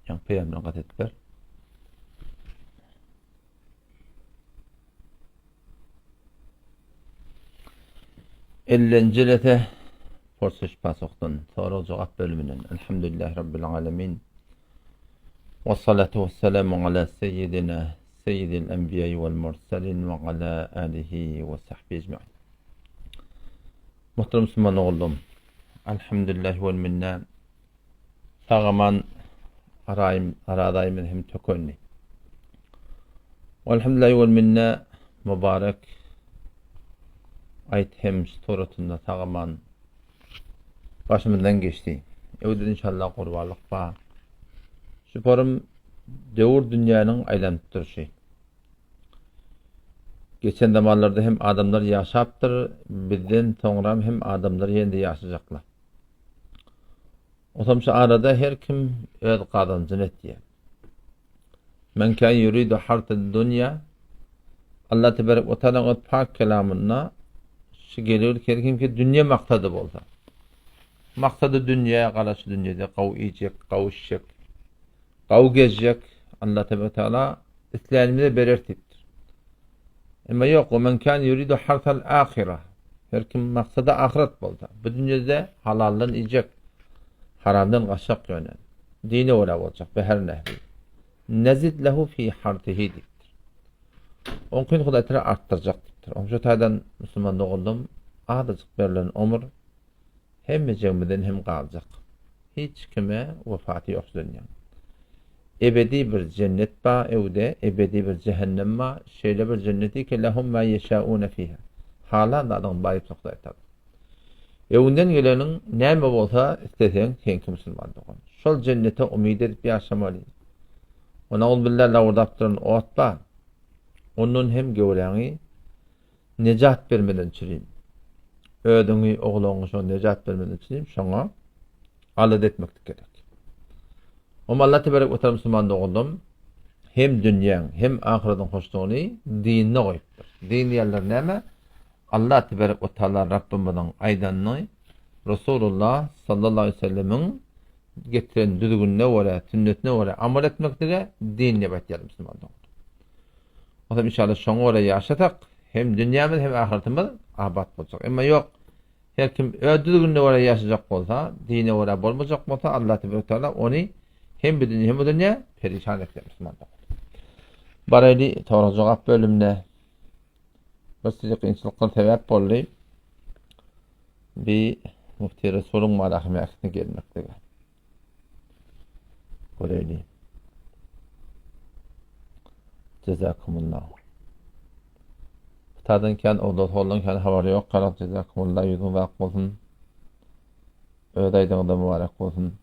Yang peygamber kat ettiler. Ellencelete Porsuş pasoktan soru cevap bölümünün Elhamdülillahi Rabbil Alemin ve salatu ve selamu ala seyyidil enbiya'i vel mursalin ve ala alihi ve sahbihi ecma'in. Muhterem Müslüman oğlum, Elhamdülillahi vel minna sağaman aradayımın hem tökönni. Elhamdülillahi vel minna mübarek ayet hem storatında sağaman başımızdan geçti. Evde inşallah kurbanlık var. Şüpharım devur dünyanın aylanıp duruşu. Geçen zamanlarda hem adamlar yaşaptır, bizden sonra hem adamlar yendi yaşayacaklar. O zaman arada her kim öz kazancını diye. Men kan yuridu hartad dünya Allah tebarek ve teala pak kelamına şu geliyor ki kim ki dünya maksadı bolsa. Maksadı dünyaya qarşı dünyada qav yiyecek, qavuşacak, qav gezecek. Allah Teala İslam'ı belirttir. Ama yok o men kan yuridu hartal ahire. Her kim maksadı ahiret bolsa, bu dünyada halaldan yiyecek, haramdan qaçaq yönen. Dini ola olacak be her nehvi. Nezid lehu fi hartihi diktir. On gün Hudaý Teala arttıracakdır. On şu taydan Müslüman oldum, adacık verilen ömür hem cemiden hem kalacak. Hiç kime vefatı yok dünyanın. Ebedi bir cennet ba evde, ebedi bir cehennem ma, şeyle bir cenneti ki lehum ma yeşâûne fîhâ. Hala da adam bayıp soktay tabi. Evinden gelenin neyme olsa istesen kenki Müslüman doğan. Şol cennete umid edip yaşamalı. Ona ol billah lavurdaptırın oğat ba. Onun hem gövleğini necat vermeden çürüyüm. Ödüňi oğluňy şo necat bermeden için şoňa alet etmekdik gerek. Ama Allah tebarek ve teala Müslüman oğlum hem dünýäň hem ahiretin hoşluğunu dinine goýupdyr. Din ýerler näme? Allah tebarek ve teala Rabbimizin aýdanny Resulullah sallallahu aleyhi ve sellemin getiren düzgünne göre, sünnetine göre amal etmekdige din diýip aýdýar Müslüman oğlum. O zaman inşallah şoňa göre ýaşatak hem dünýämiz hem ahiretimiz abat bolacak. Ama yok her kim ödülüğüne göre yaşayacak bolsa, dine göre bolmayacak bolsa Allah Teala onu hem bir dünya hem bu dünya perişan etler Müslümanlar. Barayli soru cevap bölümünde bir sizi qiyinçiliklar sebep boldy. Bir mufti Resulüň marahmetine gelmekdegi. Barayli. Cezakumullah. Tadan kan oğlan hollan kan habar yok. Qarat cezakumullah yüzün vaq bolsun. Ödaydan mübarek bolsun.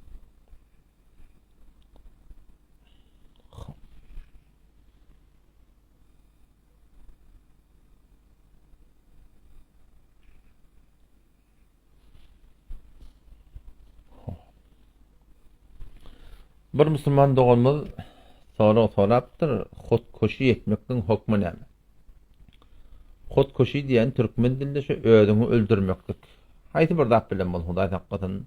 Bir Müslüman doğulmaz soraptır. Hotkoşy etmekden hukmy näme? Hotkoşy diýen türkmen dilinde şu ödüňi öldürmekdik. Haýsy bir zat bilen bol Hudaý taqqatyn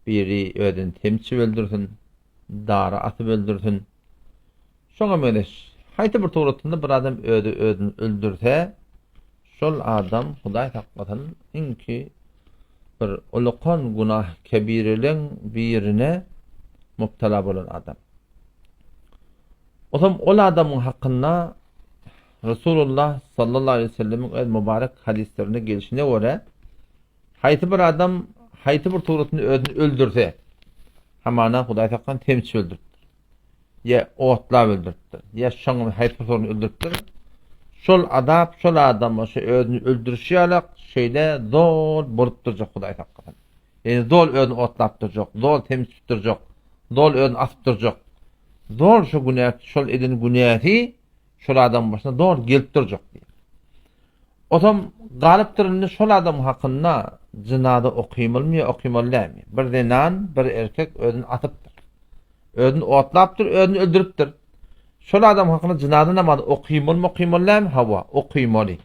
biri ödün temçi öldürsin, dara atyp öldürsin. Şoňa meleş haýsy bir turatynda bir adam ödün öldürse, şol adam Hudaý taqqatyn inki bir ulaqan günah kebireleň birine mubtala bolan adam. O zaman ol adamın hakkında Resulullah sallallahu aleyhi ve sellem'in el mübarek hadislerine gelişine göre haýsy bir adam haýsy bir tuğratını öldürse hamana Hudaý Teala temçi öldürtdir. Ya otlap öldürtdir. Ya şoň haýsy bir tuğratını öldürtdir. Şol adam şu ödünü öldürüşi alak şeýle zol bolup durjak Hudaý Teala. Yani zol ödünü otlap durjak, zol temçi durjak, zol ödünü asyp durjak. Zor şu günah, şol edin günäti şol adam başına doğru gelip durjak diýer. O zaman galypdyrynda şol adam hakynda jynada okymylmy, okymylmy? Bir denan, bir erkek ödün atypdyr. Ödün otlapdyr, ödün öldüripdir. Şol adam hakynda jynada namaz okymylmy, okymylmy? Hawa, okymyly.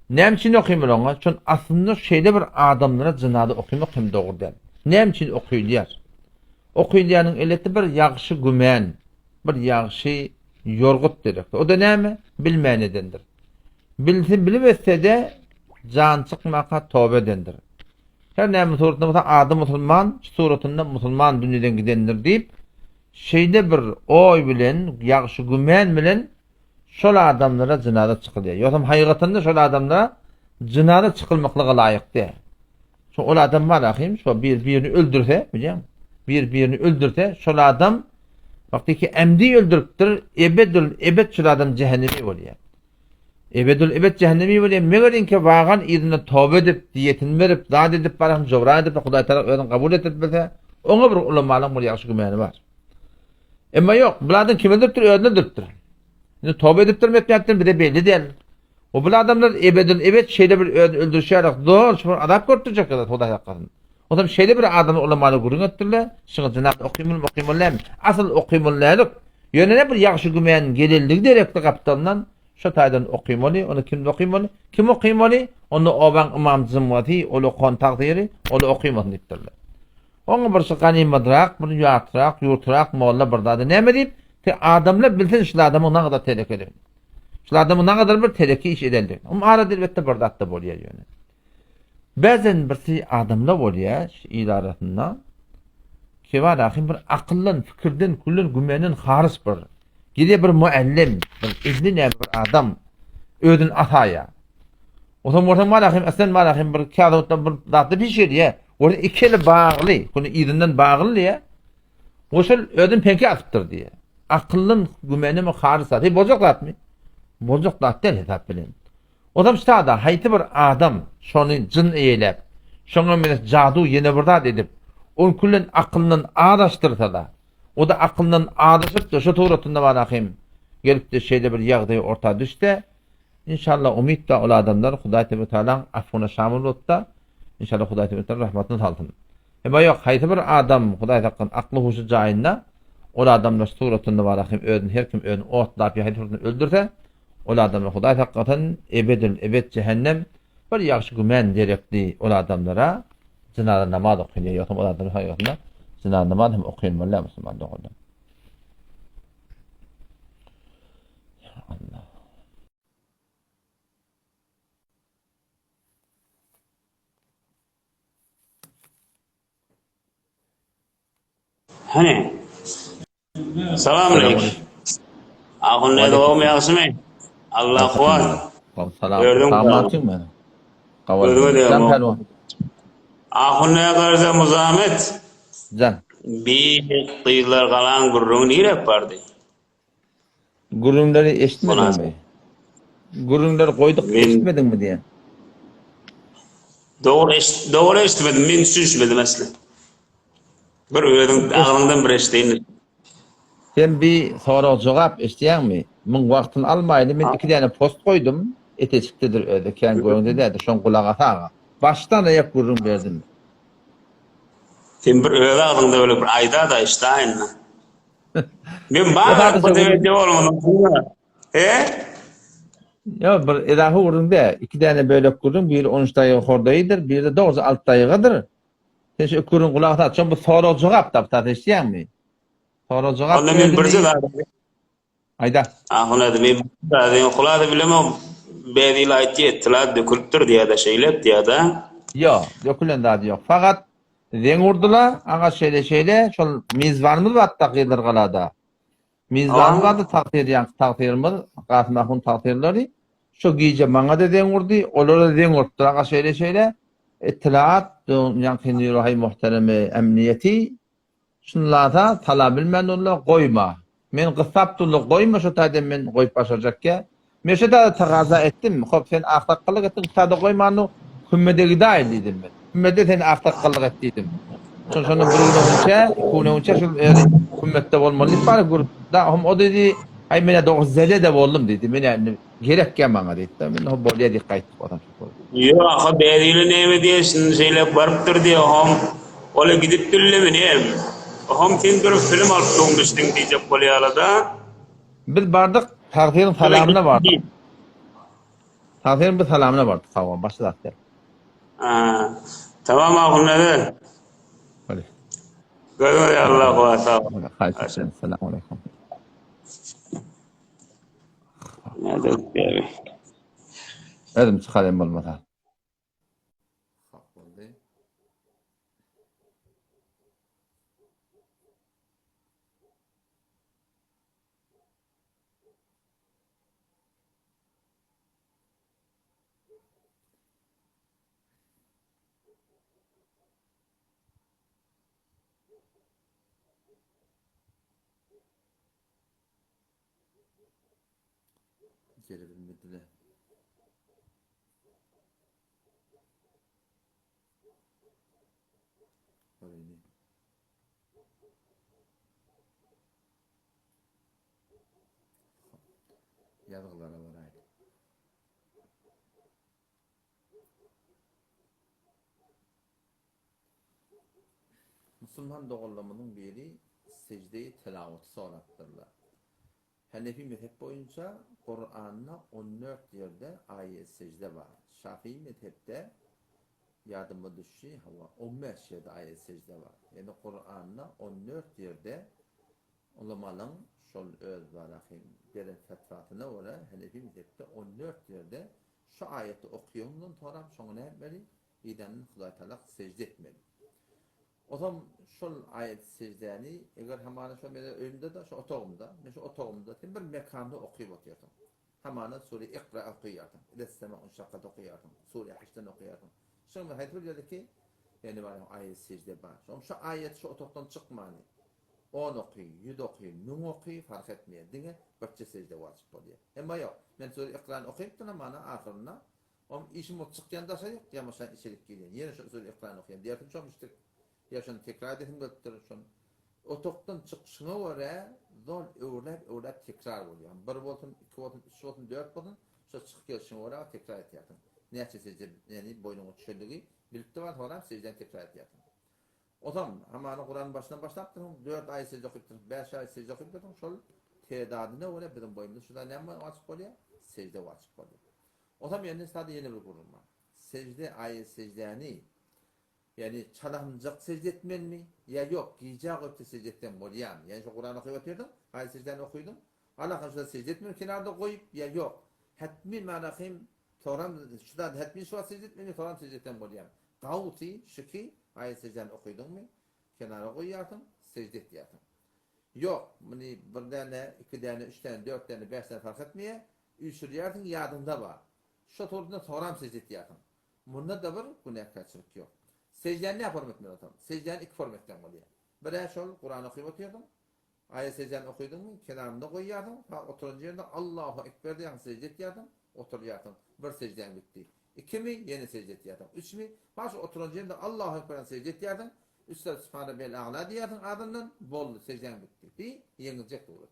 Näme üçin okymylyňa? Şol aslında şeýle bir adamlara jynada okymyk hem dogry däl. Näme üçin okýýar? okuýanın eleti bir ýagşy gümen, bir ýagşy ýorgut derek. O da näme? Bilmänedendir. Bilsin bilmese de can çykmaka tövbe edendir. Her näme suratynda adam musulman, suratynda musulman dünýeden gidendir diýip şeýde bir oý bilen, ýagşy gümen bilen şol adamlara jynada çykylýar. Ýa-da haýgatynda şol adamlara jynada çykylmaklyga laýykdy. Şu ol adam var ahim, şu birini öldürse, bilýän? Birini öldürse, şol adam wagtyki emdi öldüripdir, ebed şol adam cehennemi bolýar. Ebed cehennemi bolýar. Megerinki wagan ýerine tövbe edip, diýetini berip, zat edip baram, jogra edip, Hudaý Taala özüni kabul etdirse, oňa bir ulamalyň bir ýagşy gümeni bar. Emma ýok, bulardan kimdir, öldüripdir. Indi tövbe edip etmekden bir de belli değil. O bu adamlar ebed şeyde bir öldürüşerek doğru şu adap götürecek kadar Hudaý hakkında. O da şeyde bir adamı ulamaly gurun ettirler. Şunu cenab okimul asıl okimullyk. Yönene bir ýagşy gümen geleldik direkte kaptandan şu taýdan okimoli, onu kim okimoli? Kim okimoli? Onu oban imam zimwati, olu kontak deri, olu okimoli ettirler. Oňa bir şykany madrak, bir ýatrak, ýurtrak molla bir dady näme diýip, adamlar bilsin şu adamı ne kadar tehlikeli. Şu adamı ne kadar bir tehlikeli iş edendi. Ara dilbette bir datda bolýar ýöne. Bazen birsi adamlar bolýar idaratynda. Ki var ahim bir akıllan, fikirden, kullan, gümenin haris bir. Gide bir muallim, bir izni bir adam ödün ataya. O zaman ortam var ahim, aslen var ahim bir kağıtda bir datda pişir ya. Orada ikili bağlı, bunu izinden bağlı ya. O şol ödün penki atıptır diye. Akıllın gümenimi harisat. Bozoklat mı? Bozoklat der hesap bilen. O da işte da hayti bir adam şonu cin eýelep, şoňa mene jadu ýene bir zat edip, on kullen akıllyn adaşdyrsa da, o da akıllyn adaşyp da şo toğratynda bar ahim. Gelip de şeýle bir ýagdaý orta düşse, inşallah umid da ol adamlar Hudaý Taala afuna şamil bolsa, inşallah Hudaý Taala rahmatyny salsın. Ema ýok, haýty bir adam Hudaý Taala akly huşy jaýynda ol adamlar suratynda bar ahim özüni her kim özüni otlap ýa-da öldürse, ol adamlar Hudaý hakykatan ebed cehennem bir ýagşy gümen direkdi ol adamlara jynada namaz okuyýar ýa-da ol adamlar haýatynda jynada namaz hem okuyýanlar musulman dogda. Allah. Hani? Selamünaleyküm. Ahun ne doğum yaksımı? Allah kuat. Salam. Gördüm. Selamatçı mı? Gördüm. Ahun ne kadar muzamet? Can. Bir kıyılar kalan gurrun nirek vardı. Gurunları eşitmedin mi? Gurunları koyduk eşitmedin mi diye. Doğru eşitmedim. Ben düşünmedim aslında. Bir öğredim ağlımdan bir eşiteyim. Sen bir soru cevap isteyen mi? Min wagtyny almaýdy. Men 2 tane post koydum. Eteçikdedir öde. Kän goýundy dedi. Şoň kulaga taga. Baştan ayak gurrun berdim. Sen bir öyle ağlımda böyle bir ayda da işte aynı. Ben bana bu devlet olmadım. Ya bir edahy gurrunda 2 tane böyle gurrun, biri 13 daýy hordaýdyr, biri de 9-6 daýygadyr. Sen şu gurrun kulaga taga. Şoň bu soru cevap da isteyen mi? Soru cevap. Onda men birje da. Ayda. Ahuna da men da kulada bilemem. Bedil aýtdy etdiler de kultur diýe da şeýlep diýe da. Yo, yokulen da yok. Fakat Zeňurdula, aga şeýle şol mizwanymyz batda gyýdyr galada. Mizwan bardy takdirimiz, Gasmahun takdirleri. Şo giýje maňa da zeňurdy, olara zeňurdy aga şeýle ettilaat ýa-ni rahy muhtereme emniyeti şunlarda talab bilmenler goýma. Men gysapdyly goýma şo taýda men goýup başarjakka. Meşede tagaza etdim. Hop sen ahtaqlyk etdin, sada goýmany kümmedegi daýl diýdim men. Kümmede sen ahtaqlyk etdiň. Şonu birilýänçe, kununça şu kümmette bolmaly bar gurda hom o dedi, ay mene 9 zede de boldum dedi. Mene gerek maňa dedi. Men o bolýa diqqat etdim. Yo, ha bedili näme diýesin, şeýle barpdyr diýe hom ola gidip dillemi näme? Hom sen bir film alyp döňmüşdiň diýjek bolýarlar da. Biz bardyk, taqdirin salamyna bardyk. Taqdirin bir salamyna bardyk. Sawab başladyk. Tamam ahunlar. Hadi. Görüşürüz Allah sağ ol. Karşılaşın. Selamun aleyküm. Hadi. Özüm çıkarayım olmasa. Hak oldu. Geri bilmediler. Öyle. Yazıklara varaydı. Müslüman doğrulamının biri secdeyi telaveti sorattırlar. Hanefi mezhep boyunca Kur'an'da 14 yerde ayet secde var. Şafii mezhepte yardıma düşüşü hava 15 yerde ayet secde var. Yani Kur'an'da 14 yerde ulamaların şol öz barahim gelen fetvatına göre Hanefi mezhepte 14 yerde şu ayeti okuyundan sonra şunu yapmalı? İden Huday Teala secde etmeli. O zaman şol ayet secdeni eğer hamana şu mesela önümde de şu otağımda, şu otağımda bir mekanda okuyup oturuyorum. Hamana Sure İkra okuyuyorum. İlesteme unşakkat okuyuyorum. Sure Haş'tan okuyuyorum. Şimdi hayatı dedi ki yani var ayet secde var. Şu ayet şu otağdan çıkmani. 10 okuyor, 100 okuyor, 1000 okuyor fark etmiyor. Dine başça secde vacip oluyor. Ama yok. Ben Sure İkra'nı okuyup da mana ahırına işim o çıkacağında şey ya mesela içerik geliyor. Yine Sure İkra'nı okuyayım. Diğer türlü çok işte yaşını tekrar edin götürürsün. O toptan çıkışına göre zor öğrep tekrar oluyor. Bir voltun, 2 voltun, 3 voltun, 4 voltun şu çıkış gelişine göre tekrar ediyorsun. Neyse secde yani boynunu çöldüğü birlikte var sonra secden tekrar ediyorsun. O zaman ama Kur'an'ın başından başlattım. 4 ay secde okuyup 5 ay secde okuyup şol tedadine göre bizim boyumda şurada ne var açık oluyor? Secde var açık oluyor. O zaman yani sadece yeni bir kurum var. Secde ayet secdeni yani çalamcak secde etmen mi? Ya yok, giyecek öpte secde etmen bolyan. Yani şu Kur'an'ı okuyup oturdum, ayet secdeni okuyordum. Allah karşıda secde etmen kenarda koyup ya yok. Hatmi manahim toran şurada hatmi şu secde etmen toran secde etmen bolyan. Gavti, şiki ayet secdeni okuyordun mu? Kenara koyuyordun, secde ediyordun. Yok, bunu bir tane, 2 tane, 3 tane, 4 tane, 5 tane fark etmeye üçürüyordun yardımda var. Şu torunda toran secde ediyordun. Bunda da bir günah kaçırık yok. Secden ne formatından atam? Secden iki formattan oluyor. Bir şol Kur'an okuyup oturdum. Ayet secden okudun mu? Kenarında koyuyordun. Oturunca yerinde Allahu Ekber diye secde ediyordun. Oturuyordun. Bir secden bitti. 2 mi? Yeni secde ediyordun. 3 mi? Baş oturunca yerinde Allahu Ekber'den secde ediyordun. Üstad Sübhane bel a'la diyordun ardından boldu secden bitti. Bir yenilecek doğru.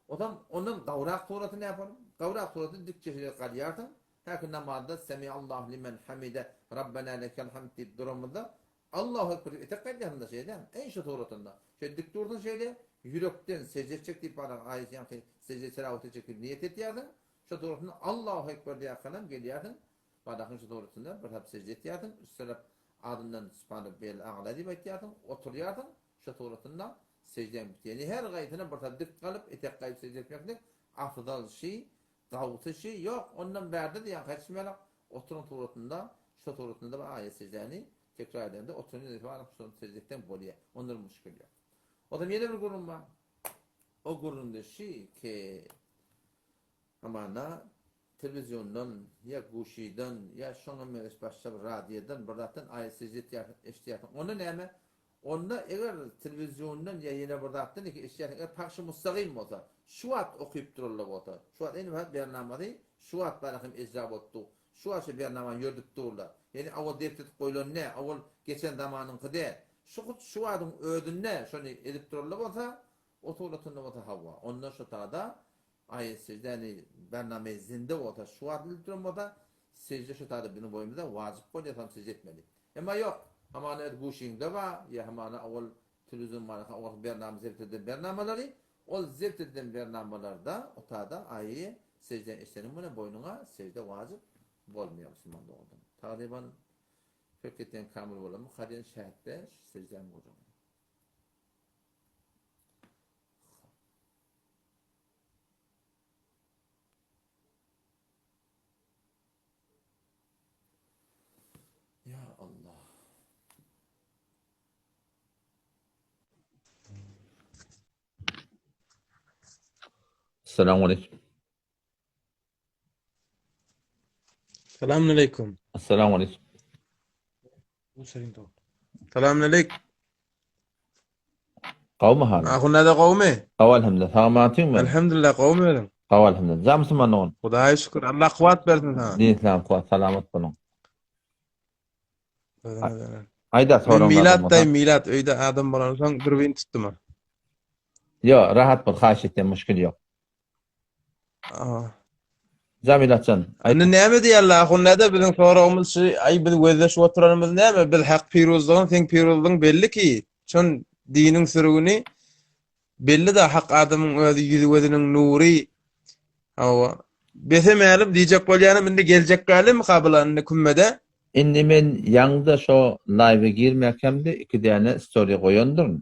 O zaman onun kavrak suratı ne yapalım? Kavrak suratı dikçe kalıyordun. Her namazda Semiallahu limen hamide Rabbena lekel hamd durumunda Allahu Ekber etekallahında şeyden en şu suratında. Şey dik durdun şeyde yürekten secde edecek deyip bana ayet yani secde selavat edecek niyet ediyordun. Şu suratında Allahu Ekber diye kalan geliyordun. Badakın şu suratında bir hep secde ediyordun. Üstelik adından Sübhane bel a'la diye ediyordun. Oturuyordun. Şu suratında secden bitti. Yani her gayetine bir hep dik kalıp etek kayıp secde etmekle afdal şey Davut'u şey yok. Ondan verdi diye kaçmayarak oturun tuğratında şu tuğratında da ayet secdeni tekrar edende oturun itibaren şu secdekten boluyor. Onların müşkül yok. O da yeni bir kurum var. O kurumda şey ki amana televizyondan ya guşiden ya şuna meres başka bir radyodan buradan ayet secdeti iştiyatın. Onu neyme? Onda eğer televizyondan ya yine buradan ki iştiyatın pakşı mustaqim olsa şu at okuyup dururlar olsa. Şu at en mühim bernamazı şu at barahim icra oldu. Şu at bernamazı yördük dururlar. Yani avval deftet koyulan ne? Avval geçen zamanın kıde. Şu atın ödün ne? Şunu edip dururlar olsa oturatında olsa hava. Ondan şu tada ayet secdeni bername zinde olsa şu at edip dururlar secde şu tada benim boyumda vacip oluyor tam secde etmeli. Ama yok. Hamana guşingde var ya hamana avval televizyon marka avval bername zevteden bernamaları o zevteden bernamalarda o tada ayı secde işlerin buna boynuna secde vacip olmuyor Müslüman doğdu. Taliban fekretten kamil olamı kadın şehette secden vurur. Assalamu alaikum. Selamünaleyküm. Assalamu alaikum. Selamünaleyküm. Qawma hala. Ahunada qawmi. Qawa alhamdulillah. Sağmatin mi? Elhamdülillah qawmi benim. Qawa alhamdulillah. Zamsın man on. Hudaýa şükür. Allah kuvvat bersin sana. Din islam kuwa salamat bulun. Öyle. Ayda Men soran milatday milat öýde adam bolan soň durbin tutdum. Yo, rahat bol, haş etden müşkil yok. Zamilatcan. Anne näme diýerler? Ahunada biziň soragymyz şu ay biz gözleşip oturanymyz näme? Biz hak pirozlygyň, teň pirozlygyň belli ki. Şon diniň sürgüni belli de hak adamyň özi ýüzi gözüniň nury. Hawa. Besemälim diýjek bolýanym indi geljek galy mukabylanyny kümmede. Indi men ýangda şo live'e girmekemde iki däne story goýandyr.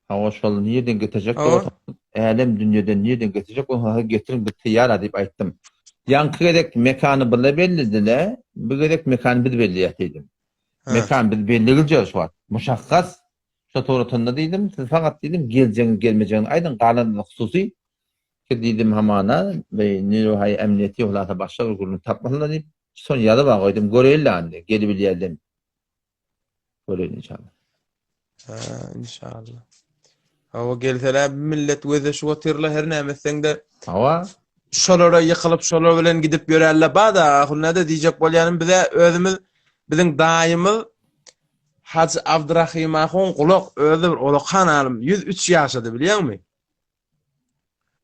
Hawa şol nirden getejek Hawa. Elem dünýeden nirden getejek onu getirin bir tiyar adyp aýtdym. Yankı gerek mekany bile bellidile, bu gerek mekany biz belliýetdim. Mekan biz belligilje şu var. Muşakkas şu toratında diýdim, siz fakat diýdim geljeň gelmejeň aýdyn galan hususy ki diýdim hamana we nirohay emniyeti ulata başga bir gurulun tapmalylar diýip son ýaly ba goýdum göreýärler gelip bilýärdim. Göreýin inşallah. İnşallah. Hawa gelseler millet göze şu oturlar her näme seňde. Hawa Şolara ýykylyp şolar bilen gidip ýörärler. Bada ahunada diýjek bolýanym bize özümiz biziň daýymyz Hacı Abdurrahim ahun Gulak özü bir Olakhan alim 103 ýaşady bilýärmi?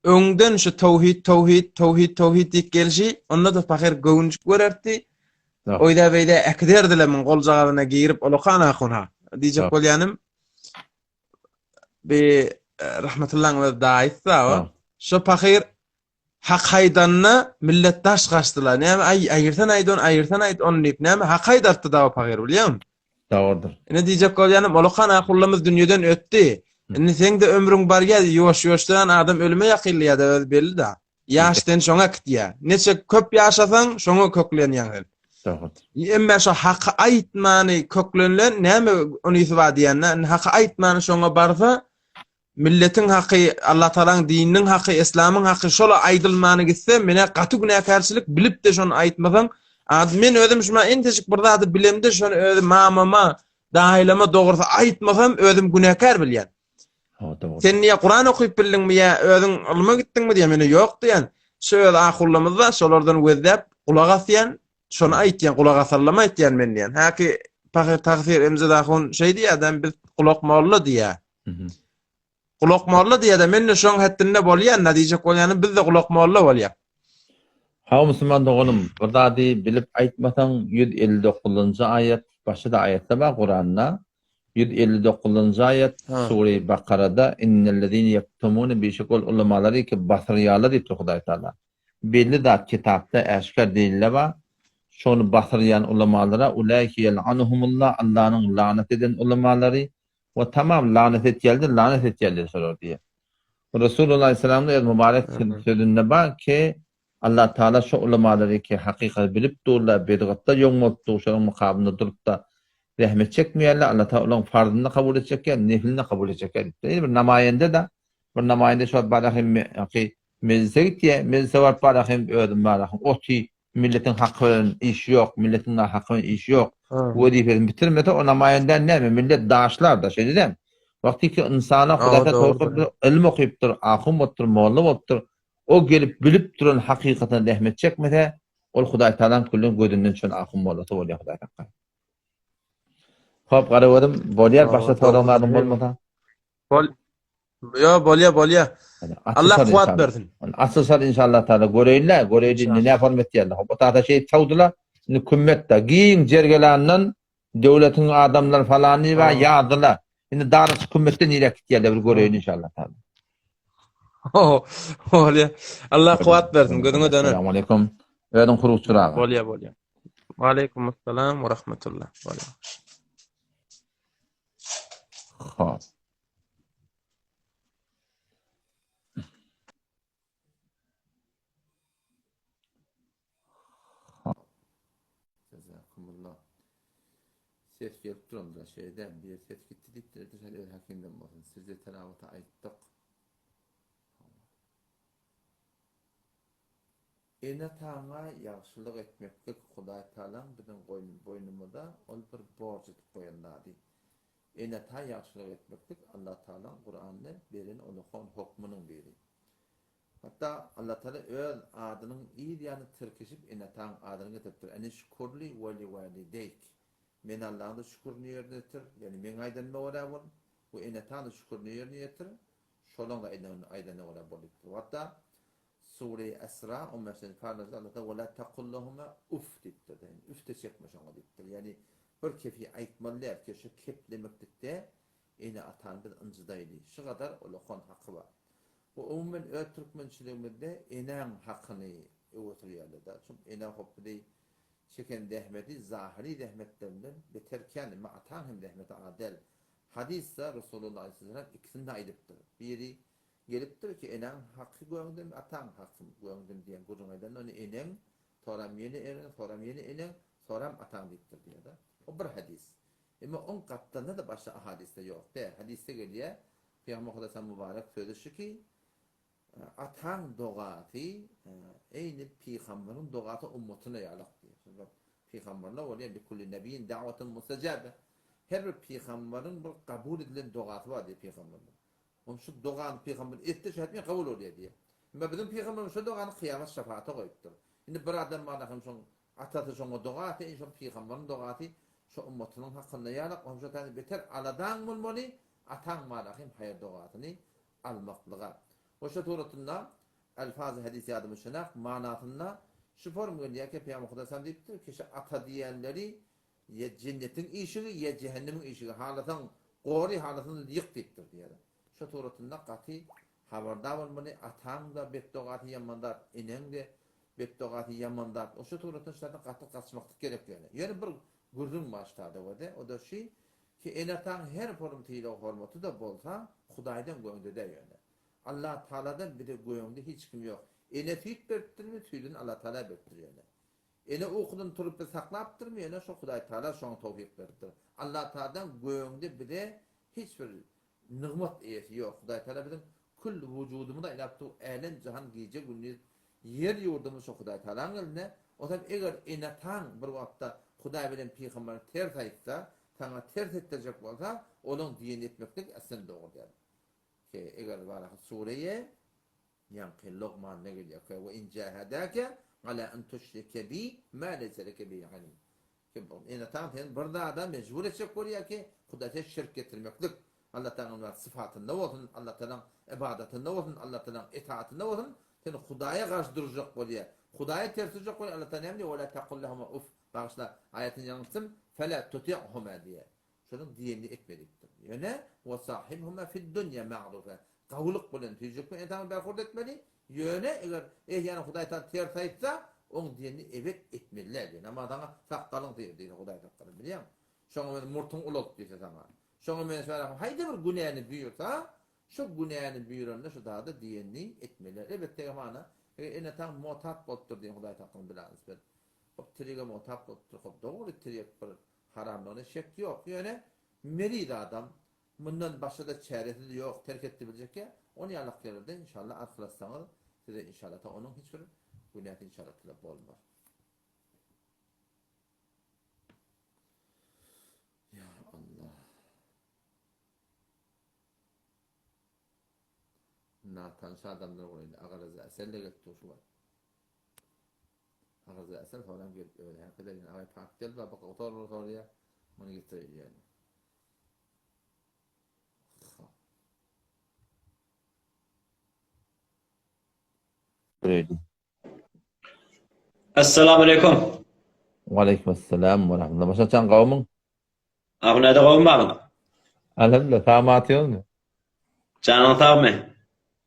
Öňden şu tawhid diýip gelşi, onda da pahir göwnjük görerdi. Oýda beýde ekderdiler min goljagabyna giyirip Olakhan ahun ha. Diýjek bolýanym be rahmetullahi we daýsa şu pahir hak haydanna millet taş gaçdylar. Näme aýyrtan aýdan onu diýip näme hak haydartdy da pahir bilýärmi? Dawrdyr. Ene diýjek bolýanym Olakhan ahullymyz dünýeden ötdi. Indi seň de ömrüň barýa ýoş-ýoşdan adam ölüme ýakynlýar da belli da. Ýaşdan şoňa gitýär. Neçe köp ýaşasaň şoňa köklenýär. Dawrdyr. Emme şu hak aýtmany köklenlen näme onu ýetip diýenler, hak aýtmany şoňa barsa milletin haqqı, Allah Taala'nın dininin haqqı, İslam'ın haqqı şola aýdylmany gitse, mene gaty günäkärçilik bilip de şonu aýtmasaň, men özüm şuna enteşik bir zady bilemde şonu özüm mamama, daýlama dogrusa aýtmasam özüm günäkär bilýän. Sen niye Kur'an okuyup bildinmi ya, özün ilme gittinmi diye mene ýok diýen. Şöyle ahullamyzda şolardan gözläp kulak asýan, şonu aýtýan, kulak asallama aýtýan men diýen. Haki pahir tagsir emzede ahun şey diýär, biz kulak molla diýär. Kulak molla diýär de men şoň hetdinde bolýan, natiije bolýany biz de kulak molla bolýar. Hawa Müslüman dogunum, bir zady bilip aýtmasaň 159-njy aýat, başda aýatda bar Kur'an'da 159-njy aýat Sure-i Bakara'da innellezine yaktumuna bi şekol ulamaları ki basriyalar diýip Hudaý Taala. Belli zat kitapda äşkar diýilýär ba, şonu basriyan ulamalara ulaýki yel'anuhumullah, Allah'ın lanet eden ulamaları ve tamam lanet etýärler sorar diye. Resulullah sallallahu aleyhi ve sellem mübarek sözünde bar ki Allah Taala şu ulamaları ki hakikat bilip durlar, bidgatta ýoňmotdy, şoň mukabynda durup da rahmet çekmeýärler. Allah Taala farzyny kabul etjekler, nefilini kabul etjekler. Bir namayende de bir namayende şu barahim ki mezze var barahim ödüm barahim. Oti milletin hakkı iş yok, milletin hakkı iş yok. Wezifesini bitirmedi o namayenden näme millet daşlar da şey dedim. Vakti ki insana Hudaýa tawakkup ilm okuyupdyr, ahym bolupdyr, molla bolupdyr. O gelip bilip duran hakykatyn rahmet çekmese, ol Hudaý Taala'nın küllün gözünden şol ahym mollata bolýar Hudaý Taala. Hop garawadym, bolýar başga soraňlarym bolmasa. Bolýar. Allah kuvvat bersin. Asysar inşallah Taala göreýinler, göreýdi näme format diýerler. Hop taýda şey çawdylar, hükümetde giň jergelerinden döwletiň adamlar falany we ýazdylar. Indi darys hükümetden ýerek gitýärler bir göreýin inşallah Taala. Bolýar. Allah kuvvat bersin. Gözüňe döner. Assalamu aleykum. Öýdüň kurukçuragy. Bolýar. Wa aleykum assalam we rahmatullah. Bolýar. Hop. Jazakumullah. Ses gelip durumda şeyden bir ses gitti diktirdi şöyle hakimden bolsun. Sizde teravata aýtdyk. ene taňa ýagşylyk etmeklik Hudaý Taala biziň boynumyzda ol bir borç etip goýandy. Ene ta ýagşylyk etmeklik Allah Taala Kur'anyny beren olukon hukmunyň biri. Hatta Allah Taala öz adynyň ýa-da tirkişip ene taň adyny getipdir. Ene şükürli we li walideyk. Men Allah'a şükürni ýerine ýetir. Yani men aýdanma wara bol. Bu ene taň şükürni ýerine ýetir. Şolaňa aýdana wara bolypdyr. Hatta Sure-i Esra 15. parçada Allah Taala "Ve taqul lahuma uf" diýipdir. Yani üf de çekmeş oňa diýipdir. Yani bir kefi aýtmalar ki şu keplemekde ene atan bir ynjydaýdy. Şu kadar olukon haqqy bar. Bu umumen Türkmençiligimizde eneň haqqyny öwürýärler. Çünki ene hopdy çeken dehmeti zahiri dehmetlerden beterken ma'atan hem dehmeti adel. Hadiste Resulullah sallallahu aleyhi ve sellem ikisini de aýdypdyr. Biri gelipdir ki eneň haqqy goýandım, atan haqqy goýandım diýen gurunaydan onu eneň, soram ýene eneň, soram ýene eneň, soram atan diýipdir diýär. O bir hadis. Ama on katlarında da başka hadiste yok. Hadiste geliyor. Peygamber Aleyhisselam mübarek sözü ki atan doğatı eyni peygamberin doğatı ummetine yalak diyor. Peygamberler oluyor bir kulli nebiyin davetun mustecabe. Her bir peygamberin bir kabul edilen doğatı var diyor peygamberler. Onun şu doğan peygamber etti şahitmeye kabul oluyor diye. Ama bizim peygamberimiz şu doğanı kıyamet şefaate koyuptur. Şimdi bir adam var şu atası şu doğatı, şu peygamberin doğatı şu ummetinin hakkında yalak. Onun şu tane beter aladan bulmalı atan malahim hayır doğatını almaklığa. O şu turatında elfaz-ı hadis yadımı şınak manatında şu formülü diye ki Peygamber Aleyhisselam deyiptir ki şu ata diyenleri ya cennetin işiği ya cehennemin işiği halatın qori halatını yık deyiptir diye. Şu turatında qati habardar olmalı atan da betdoğatı yamandar enen de betdoğatı yamandar. O şu turatın şurada qatı kaçmaklık gerek yani. Yani bir gurrun başladı o da şey ki enatan her formatiyle hormatı da bolsa Hudaýdan goýundy der ýöne. Allah Taala'dan bir de goýundy hiç kim yok. Ene tüýt berdirmi tüýdün Allah Taala berdir ýöne. Ene okudun turup da saklapdyrmy ýöne şu Hudaý Taala şoň tawfik berdir. Allah Taala'dan goýundy bir de hiç bir nigmat eýesi yok. Hudaý Taala bizim kul wujudumyzda ilapdy älen jahan gije günni yer ýurdumy şu Hudaý Taala'nın eline. O zaman eger enatan bir wagtda Hudaý bilen peýgamber ters aýtsa sana ters ettirecek olsa onun diyen etmeklik aslında doğru yani. Ki eğer var sureye yankı Lokman ne geliyor ki ve in cahadaka ala an tushrike bi ma laysa leke bi ilim. Ki bu ene tamam burada adam mecbur edecek oluyor ki Hudaýa şirk getirmeklik. Allah Teala'nın sıfatında olsun, Allah Teala'nın ibadetinde olsun, Allah Teala'nın itaatinde olsun. Sen Hudaýa karşı duracak oluyor. Hudaýa ters duracak oluyor. Allah Teala ne ve la taqul lahum uf. Bağışla ayetin yanılsın. Fela tuti'huma diye. Şunun diyenini etmediktir. Yani ve sahibhuma fid dunya ma'rufa. Qawluq bilen tüjük mi etan berhurd etmeli. Yöne eger yani Hudaýdan ters aýtsa, onun diyenini evet etmeliler. Yani ama adama saqqalyň diýdi Hudaý saqqalyň bilýän. Şoňa men murtuň ulak diýse sana. Şoňa men söýläm, haýda bir günäni büýürsa, şu günäni büýürende şu da diyenini etmeliler. Elbetde mana ene tam muhatap bolupdyr diýen Hudaý saqqalyň bilen. Hop tirige muhatap bolupdyr. Hop dogry tirige bir haramlığına şek yok. Yani merid adam bundan başka da çaresi yok. Terk etti bilecek ya. Onu yalak yerinde inşallah arkadaşsanız size inşallah da onun hiçbir günahı inşallah tülep olmaz. Ya Allah. Natanşa adamlar orayla ağırızı eserle getiriyor şu var. Ağırızı eser falan gelip öyle. Hakikaten yine ağay park geldi ve bak oturur oraya. Onu getiriyor yani. Assalamu alaikum. Aleykümselam ve rahmetullah. Başa çan kavmın? Ahuna da kavim bağlı. Elhamdülillah. Tamam atıyor mu? Canın sağ mı?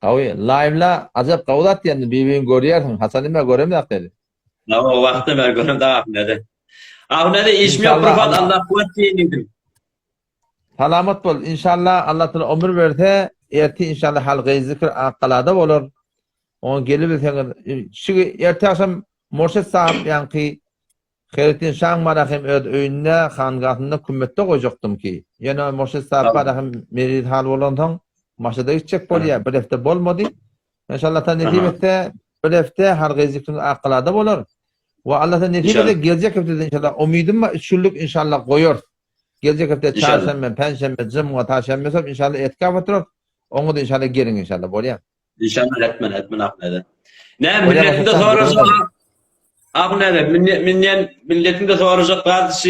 Kavi. Live'la acaba kavdat diyen birbirini görüyorsun. Hasan'ıma göremiyor dedi. O vakti ben görüm daha Ahuna'da. Ahuna'da işim yok. İnşallah Profat Allah kuvvet diyeyim. Salamat bol. İnşallah Allah Teala ömür verse erti inşallah halqayı zikr aqalada olur. On gelip şu erti akşam Murşid sahip yankı Xeyrettin Şah marahim öz öýünde hangahynda kümmetde goýjakdym ki. Ýene Murşid sahip marahim merid hal bolandan maşada içecek bolýar. Bir hafta bolmady. İnşallah ta nesip etse bir hafta her gazikun aqlada bolar. Ve Allah'tan neticede İnşallah. gelecek haftada inşallah umidim var 3 günlük inşallah koyar. Gelecek hafta İnşallah. çarşamba, perşembe, cuma, taşembe hesap inşallah etkaf oturup onu da inşallah gelin inşallah bolýar. İnşallah etmen ahmede. Ne Oraya milletin de bakacağım, soracak. bakalım. Ahmede milletin de soracak bazı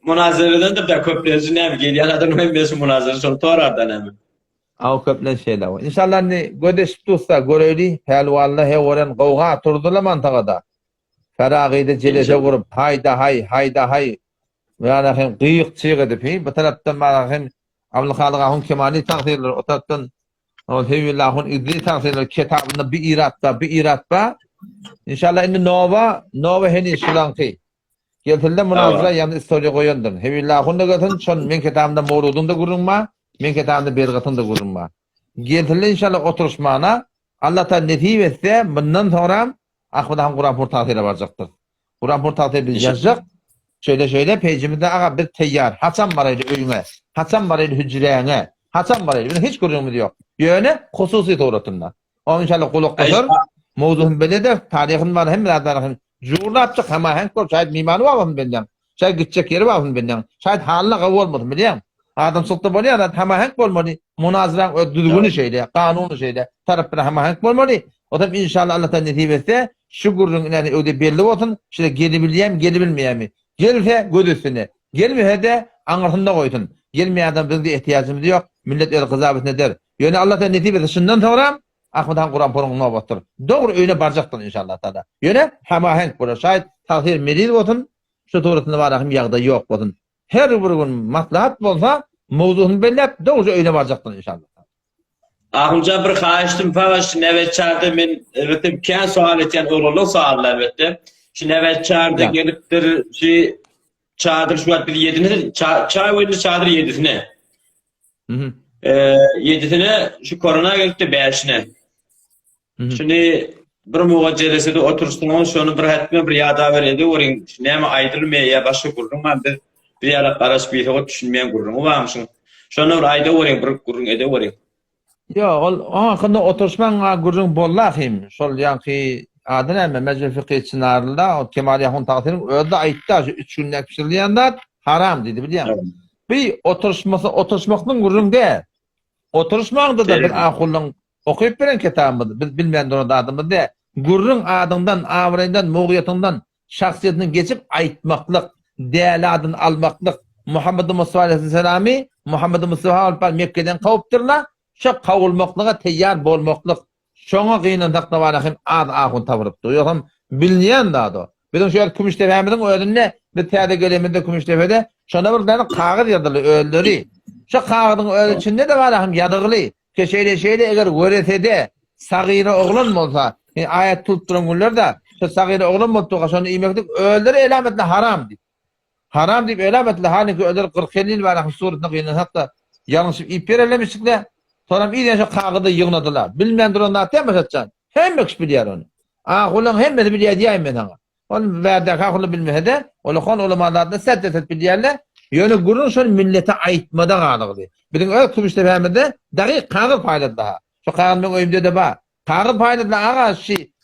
münazereden de köplerci ne geliyor adam hem münazere son torardan hem. Aw köplen şeyler var. İnşallah ne gödeşip tutsa göreli helvallah he oran gowga turdular mantagada. Feragide jelese vurup hayda hay. Yani hem qıyık çığ edip bu taraftan hem Abdülkadir Kemali takdirler o taraftan o Hevillah'ın idri takdirler kitabında bir iratba İnşallah indi nova heni şulanki geltilde münazara yani istoriya koyandır. Hevillah'ın da gatın şon men kitabında mawrudunda gurunma men kitabında bergatında gurunma. Geltilde inşallah oturuşmana Allah ta netice etse bundan sonra ahvadan Kur'an portalyla baracaktır. Kur'an portalyla biz yazacak. Şöyle peycimizde ağa bir teyyar. Hasan baraydı öyüne. Hasan baraydı hücreyene. Hasan baraydı. Hiç görünümü yok. Yöne hususi doğrultunda. O inşallah kulak kasar. Mevzuhun belede tarihin var hem birazdan jurna yapacak ama hem kol şayet mimanı var mı benden. Şayet gidecek yeri var mı benden. Şayet haline kavu olmadı biliyor musun? Adam soktu bana ya ama hem olmadı. Münazıran düzgünü şeyde, kanunu şeyde. Tarafına ama hem olmadı. O da inşallah Allah'tan neticede şu gurrun yani öyle belli olsun. İşte gelebileyim, gelebilmeyeyim mi? Gelse gödüsüne. Gelmeye de anlatında koydun. Gelmeye adam bizde ihtiyacımız yok. Millet öyle kızabet ne der. Yani Allah'tan neticede şundan sonra Ahmedan Kur'an porununa batır. Doğru öyle baracaktır inşallah taala. Yöne hemahenk bura şayet tahir medid olsun. Şu doğrusunda var ahim yağda yok olsun. Her bir gün maslahat bolsa mevzuunu bellep doğru öyle baracaktır inşallah. Ahunca bir xahiştim faş nevet çağırdı men ötüm kan sual eten orulu suallar elbette. Şu nevet çağırdı gelipdir çadır şu var bir yedini çay oyunu çadır yedisine. Yedisine şu korona gelipti 5'ine. Şimdi bir muvaccedesi de oturuştuğun şonu bir hatme bir yada veredi orin näme aydırmaya ya başka gurrun var bir yara qaraş bir o düşünmeyen gurrun varmışsın. Şonu bir ayda orin bir gurrun ede orin. Ya hakkında oturuşman gurrun bollahim. Şol yanki adın emme meclis fıkhi çınarında o Kemali Ahun takdirin öyle aytta 3 günlük pişirilenler haram dedi biliyor musun? Bir oturuşmakın gurrun de. Oturuşmağında da bir ahullun okuyup veren kitabımız. Biz bilmeyen de adımız de. Gurrun adından, avrayından, muğyatından, şahsiyetinden geçip aytmaklık, değerli adını almaklık. Muhammed Mustafa Aleyhisselam'ı Muhammed Mustafa Aleyhisselam Mekke'den kavuptırlar. Şu kavulmaklığa teyyar bolmaklık. Şoňa gıynan takda varahim ad ahun tavırıptı. Yokum bilmeyen da o. Bizim şöyle Kümüştefe'mizin öğrenine bir teyade göleminde Kümüştefe'de şona bir tane kağıt yadılı öldürü. Şu kağıdın ölçünde de varahim yadıgılı. Şeyle eğer göresede sagire oğlan olsa ayet tutturan günlerde şu sagire oğlan olsa şonu imektik öldürü elametle haram deyip. Haram deyip elametle haliki öldürü 40 yıl varahim suretine gıynan hatta yanlış ip verelemişlikle sonra bir şu kağıdı yığnadılar. Bilmeyen durumda temel etcan. Hem yok biliyor onu. Kulun hem de biliyor diyeyim ben ona. Onu verdi kakulu bilmeye de onu ulamalarında set biliyorlar. Yönü gurun şöyle millete aytmada kalıqdı. Bizim öyle Kümüştefe'mizde dahi kağıt payladı daha. Şu kağıt ben oyumda da var. Kağıt payladı ağa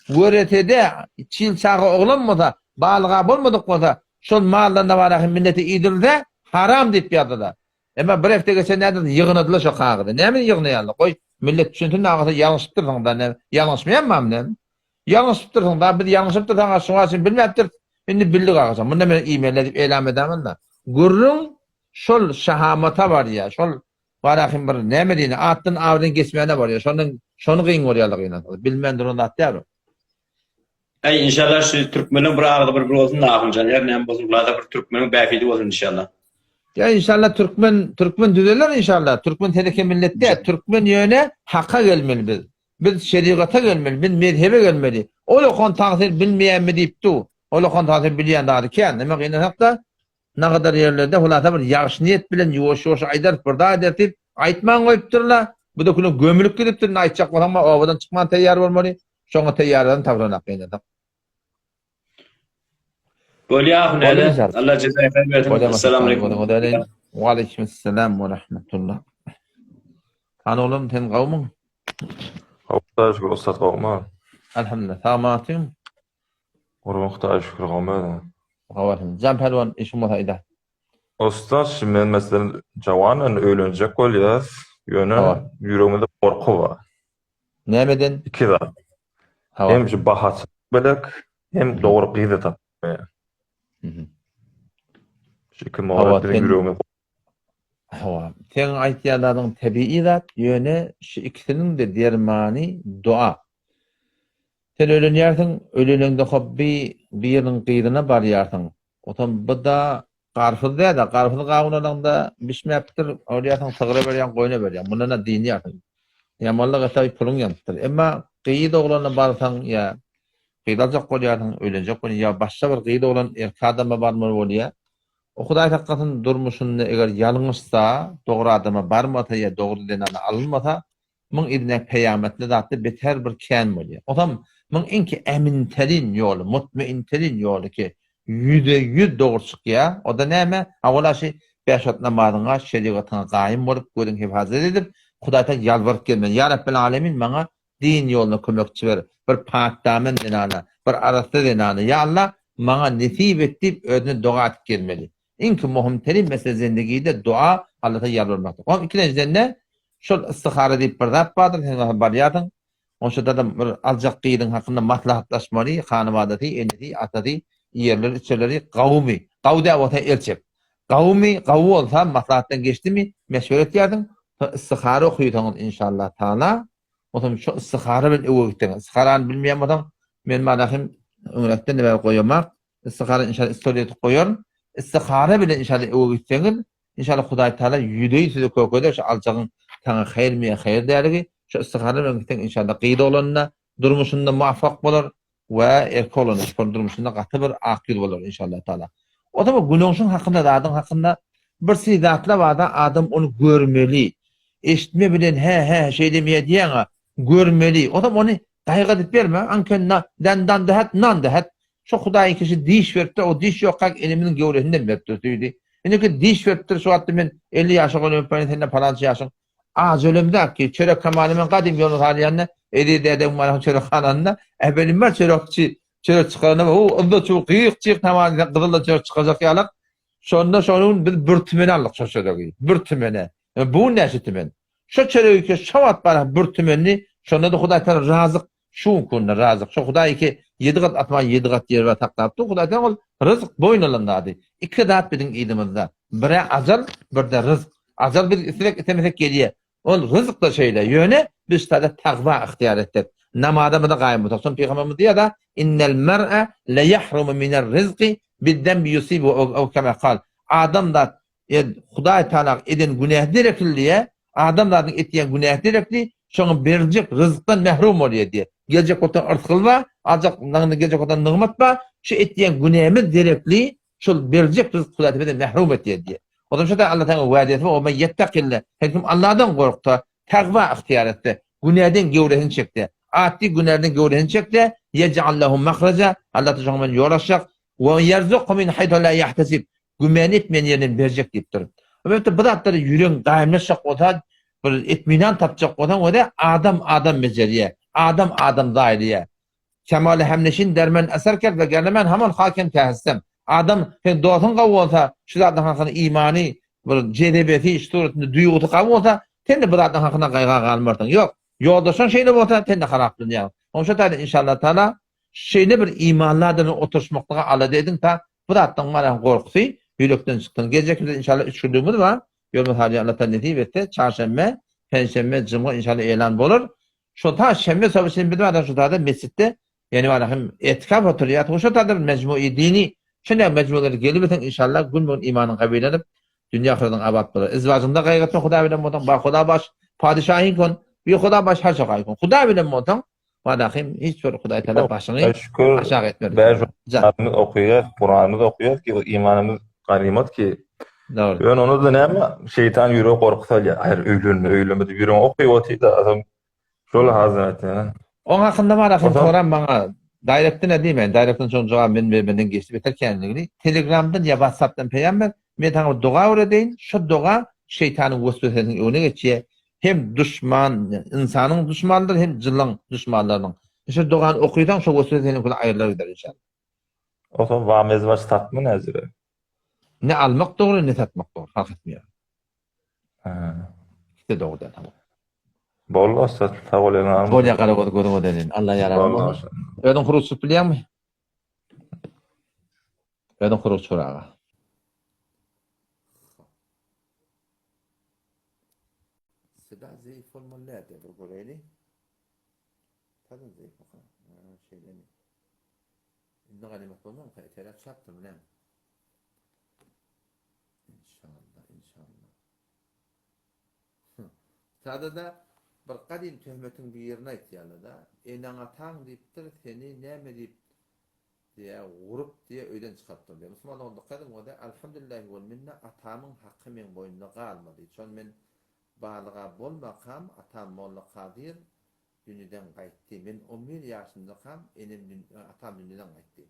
göretede çil sağı oğlan mı da balığa bulmadık mı da şu mallarında var millete idilde haram deyip yadılar. Ama bir hafta geçen nerede yığınadılar şu kağıdı. Ne mi yığınayarlar? Koy millet düşünsün ağzı yanlıştırdın da ne? Yanlışmayan mı? Yanlıştırdın da bir yanlıştırdın şuna için bilmeptir. Şimdi bildik ağzı. Bunu ben e-mail edip elam edemem de. Gurrun şol şahamata var ya. Şol varahim bir ne medine attın avrin geçmeyene var ya. Şonu kıyın oryalık yine. Bilmen durun atıyor. Ay inşallah şu Türkmenin bir ağırda bir olsun da ahuncan. Her neyem bozullarda bir Türkmenin bäfidi olsun inşallah. Ya inşallah Türkmen düzeler inşallah. Türkmen teleke millette Türkmen yöne hakka gelmeli biz. Biz şeriata gelmeli, biz mezhebe gelmeli. Ola kon tahsil bilmeyen mi deyip tu. Ola kon tahsil bilen da ki neme gıynan hakta ne kadar yerlerde hulata bir yaxşı niyet bilen yoş aydar burada edip aytman koyupdurlar. Bu da kulun gömülüp gidipdir. Aytacak bolan ama ovadan çıkman teyyar bolmaly. Şoňa teyyardan tavranak gıynadak. Golya nele Allah cezayı versin. Assalamu alaykum. Wa aleykümselam ve rahmetullah. Han oğlum ten qawmyň? Hawtaş gostat gowma. Elhamdülillah. Sağmatım. Urmukta şükür gamada. Gawarım. Can Pelwan işim olsaydı. Usta, şimdi men meselen jawanan öýlenjek bolýas, ýöne Hawa. ýüregimde gorky bar. Nämeden? Iki zat. Hawa. Hem şu bahat bilek, hem dogry gyzy tapmaýa. Mhm. Şu iki Hawa, mawrat bilen sen- ýüregime Hawa. Sen aýtýanlaryň tebii zat ýöne şu ikisiniň de dermani dua. Sen ölenýärsiň, ölenende hobby biriniň gyryna barýarsyň. Otam bu da garfyz da, garfyz gawunalanda bişmäpdir, öýärsiň sygyra berýän, goýna berýän. Mundan da dini ýarsyň. Ýamanlyk etaý puluň ýapdyr. Emma gyýy oglana barsaň ýa gyýdajak bolýarsyň, ölenjek bolýar, ýa başga bir gyýy oglan erki adama barmaly bolýar. O Hudaý hakykatyn durmuşyny eger ýalňyşsa, dogry adama barmasa ýa dogry denany alınmasa, müň idine peýametli zatdy beter bir kän bolýar. Otam müň enki eminterin ýoly, mutmainterin ýoly ki, %100 dogry çykýar. O da näme? Awalaşy 5 wagt namazyňa, şeriatyna gaýym bolup, gören hifazet edip, Hudaýa ýalwaryp gelmen. Ya Rabbel Alamin maňa din ýoluna kömekçi ber. Bir pak damen denana, bir arasty denana. Ya Allah maňa nesip et dip özüne dua atyp gelmeli. Enki muhim terim mesele zindegide dua Allah'a ýalwarmakdyr. O ikincinden ne? Şol istihara diýip bir zat bardyr, sen barýardyň. Oşada da bir aljak gyýdyň hakynda maslahatlaşmaly, hanywadaty, enedi, ataty, ýerleri, içerleri gawmy. Gawda wata elçek. Gawmy, gawy bolsa maslahatdan geçdimi, meşweret ýardyň. Istihara okuýdyň inşallah taala. Otam şu istihara bilen öwgitdiň. Istiharany bilmeýän bolsaň, men manahym öňrekden näme goýamak, istihara inşallah istoriýet goýar. İstihara bilen inşallah öwgitdiň. İnşallah Hudaý taala ýüdeýi size kökede şu aljagyň taňa hayır mi hayır därigi şu istihara bilen gitsen inşallah gyýda olanna durmuşunda muvaffak bolar we erki olan şu durmuşunda gaty bir akyl bolar inşallah taala. O da bu günahşyň hakynda da adam hakynda bir sidatla wada adam onu görmeli. Eşitme bilen he şey demeye diýen görmeli. O da onu gaýga edip berme. Ankenna dandan da hat nan da hat. Şu Hudaý kişi diş berdi, o diş ýokak eliminiň göwresinden berdi diýdi. Indi diş berdi şu atdy men 50 ýaşa golan öpeni sende palançy ýaşyň. Az ölümde ki çörek kemalymen gadim ýolu halyanna edi dedem mara çörek hananna ebelim bar çörekçi çörek çykarana o onda çok gyýyk tamam gyzylla çörek çykajak ýalak. Şonda şonuň bir bürtümeni aldyk şu çöregi. Bürtümeni. Bu näçe tümen? Şu çöregi şawat bar bürtümeni şonda da Hudaý taala razyk şu kunna razyk. Şu Hudaý ki 7 gat atma 7 gat ýer we taklapdy. Hudaý taala rızık boýnalandy. İki zat biziň ýydymyzda. Biri ajal, bir de rızık. Ajal bir istek etemesek gelýär. Ol rızık da şeýle ýöne biz tada taqwa ihtiýar etdik. Namada da gaýym bolsa Peygamberimiz diýär da innel mer'a la yahrumu mine'r rizqi bid-dembi yusibu aw kema qal. Adam da Hudaý taala eden günäh direkliye, adam da etýän günäh direkli şoňa berjek rızykdan mahrum bolýar diýär. Geljek otan artgylba, ajak nagny geljek otan nygmat ba, şu etýän günähimiz direkli şol berjek rızık Hudaýdan mahrum etýär diýär. Odan şo da Allah taala wa'de etdi, o men yettakilla. Kim Allah'dan gorkdy, taqwa ihtiýar etdi. Günäden gewresini çekdi. Atdy günärden gewresini çekdi. Yec'al lahum mahraja. Allah taala ýol açjak we yerzuqu min haythu la yahtasib. Gümen etmeýän ýerden berjek diýipdir. Öňte bu zatları ýürek gaýmlaşak bolsa, bir etminan tapjak bolsa, o da adam mezeriye. Adam daýrıya. Kemal hemneşin dermen eserker ve gerlemen haman hakim tehessem. Adam sen doğatın qawy bolsa, şu zatdan hakyny imani, bir cedebeti işturatynda duýguty qawy bolsa, sen de bu zatdan hakyna gaýga galmardyň. Ýok, ýoldaşan şeýle bolsa, sen de harapdyn ýa. Oňşa taýda inşallah taala şeýle bir imanlardan oturşmaklyga alady edin ta bu zatdan mara gorksy ýürekden çykdyn. Gelecekde inşallah 3 günlüğümüz bar. Ýolmy hali Allah taala nesip etdi. Çarşembe, perşembe, juma inşallah elan bolar. Şu ta şembe sabahçyň bir adam şu taýda mesjitde, ýani barahym etkaf oturýar. Şu taýda mecmuî dini şeýle mecmualara gelip eten inşallah gün imanyny kabul edip dünýä ahiretiň abad bolar. Izwajynda gaýgatda Hudaý bilen bolsaň, ba Hudaý baş padişahyň kon, bir Hudaý baş her şahy kon. Hudaý bilen bolsaň, badahym hiç bir Hudaý taala başyny aşağı etmedi. Bäzimiz okuýar, Kur'anyny okuýar ki imanymız ganymat ki. Dogry. Ben onu da näme şeytan ýüregi gorkutýar. Aýr öýlenme diýip ýüregi okuýar da adam şol hazratda. Oň hakynda marahym soran baňa direktden edýän, direktden şol jogap men bermeden geçdi beterkenligini. Telegramdan ýa WhatsAppdan peýamber, men taňa dua öredeýin. Şu dua şeytanyň weswesesini öňe geçýär. Hem düşman, insanyň düşmandyr, hem jyllaň düşmanlarynyň. İşte doğan okuydan şu gösüre senin kula ayırlar gider inşallah. O zaman vamez baş tatmı nezire. Ne almak doğru ne satmak doğru. Fark etmiyor. Ha. İşte doğru da tamam. Bollu olsa tağolayla almış. Golya kara görün denin. Allah yaramaz. Vallahi. Ödün kurusu biliyor musun? Ödün kurusu sorağa. Sıda zayıf olmalı ne bu göreyli? Tabii zayıf bakalım. Şeylerini. İnne ganimet olmam ki eterat çaktım ne? İnşallah. Sada da bir kadim töhmetin bir yerine ihtiyarlı da enana tang deyiptir seni neme deyip diye vurup diye öyle çıkarttım diye. Müslüman oldu kadim o da elhamdülillah vel minna atamın hakkı men boynuna kalmadı. Çon men balığa bolmakam atam molla kadir dünyadan qaytdı. Men 11 yaşında kam enem atam dünyadan qaytdı.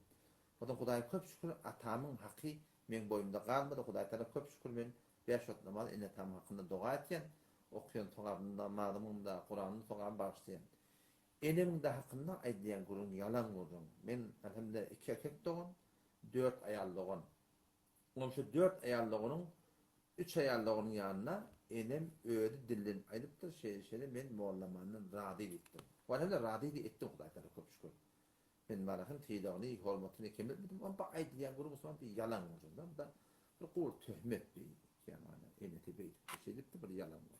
O da Hudaý köp şükür atamın hakkı men boynunda kalmadı. Hudaý Teala köp şükür men 5 ot namaz ene tam hakkında dua etken okuyan toğabında, malımında, Kur'an'ın toğabı başlayan. Enemin de hakkında aydiyen gurun yalan gurun. Men elhamdülillah 2 erkek doğun, 4 ayallığın. Onun şu 4 ayallığının 3 ayallığının yanına enem öğrü dillin aylıptır şeyleri men muallamanın radi ettim. O elhamdülillah radi ettim Hudaý Teala köp şükür. Men malakın tiyidağını, hormatını kemirmedim ama aydiyen gurun Müslüman bir yalan gurun. Da bir kul töhmet bir yani eneti beyt bir şey deyip de bir yalan gurun.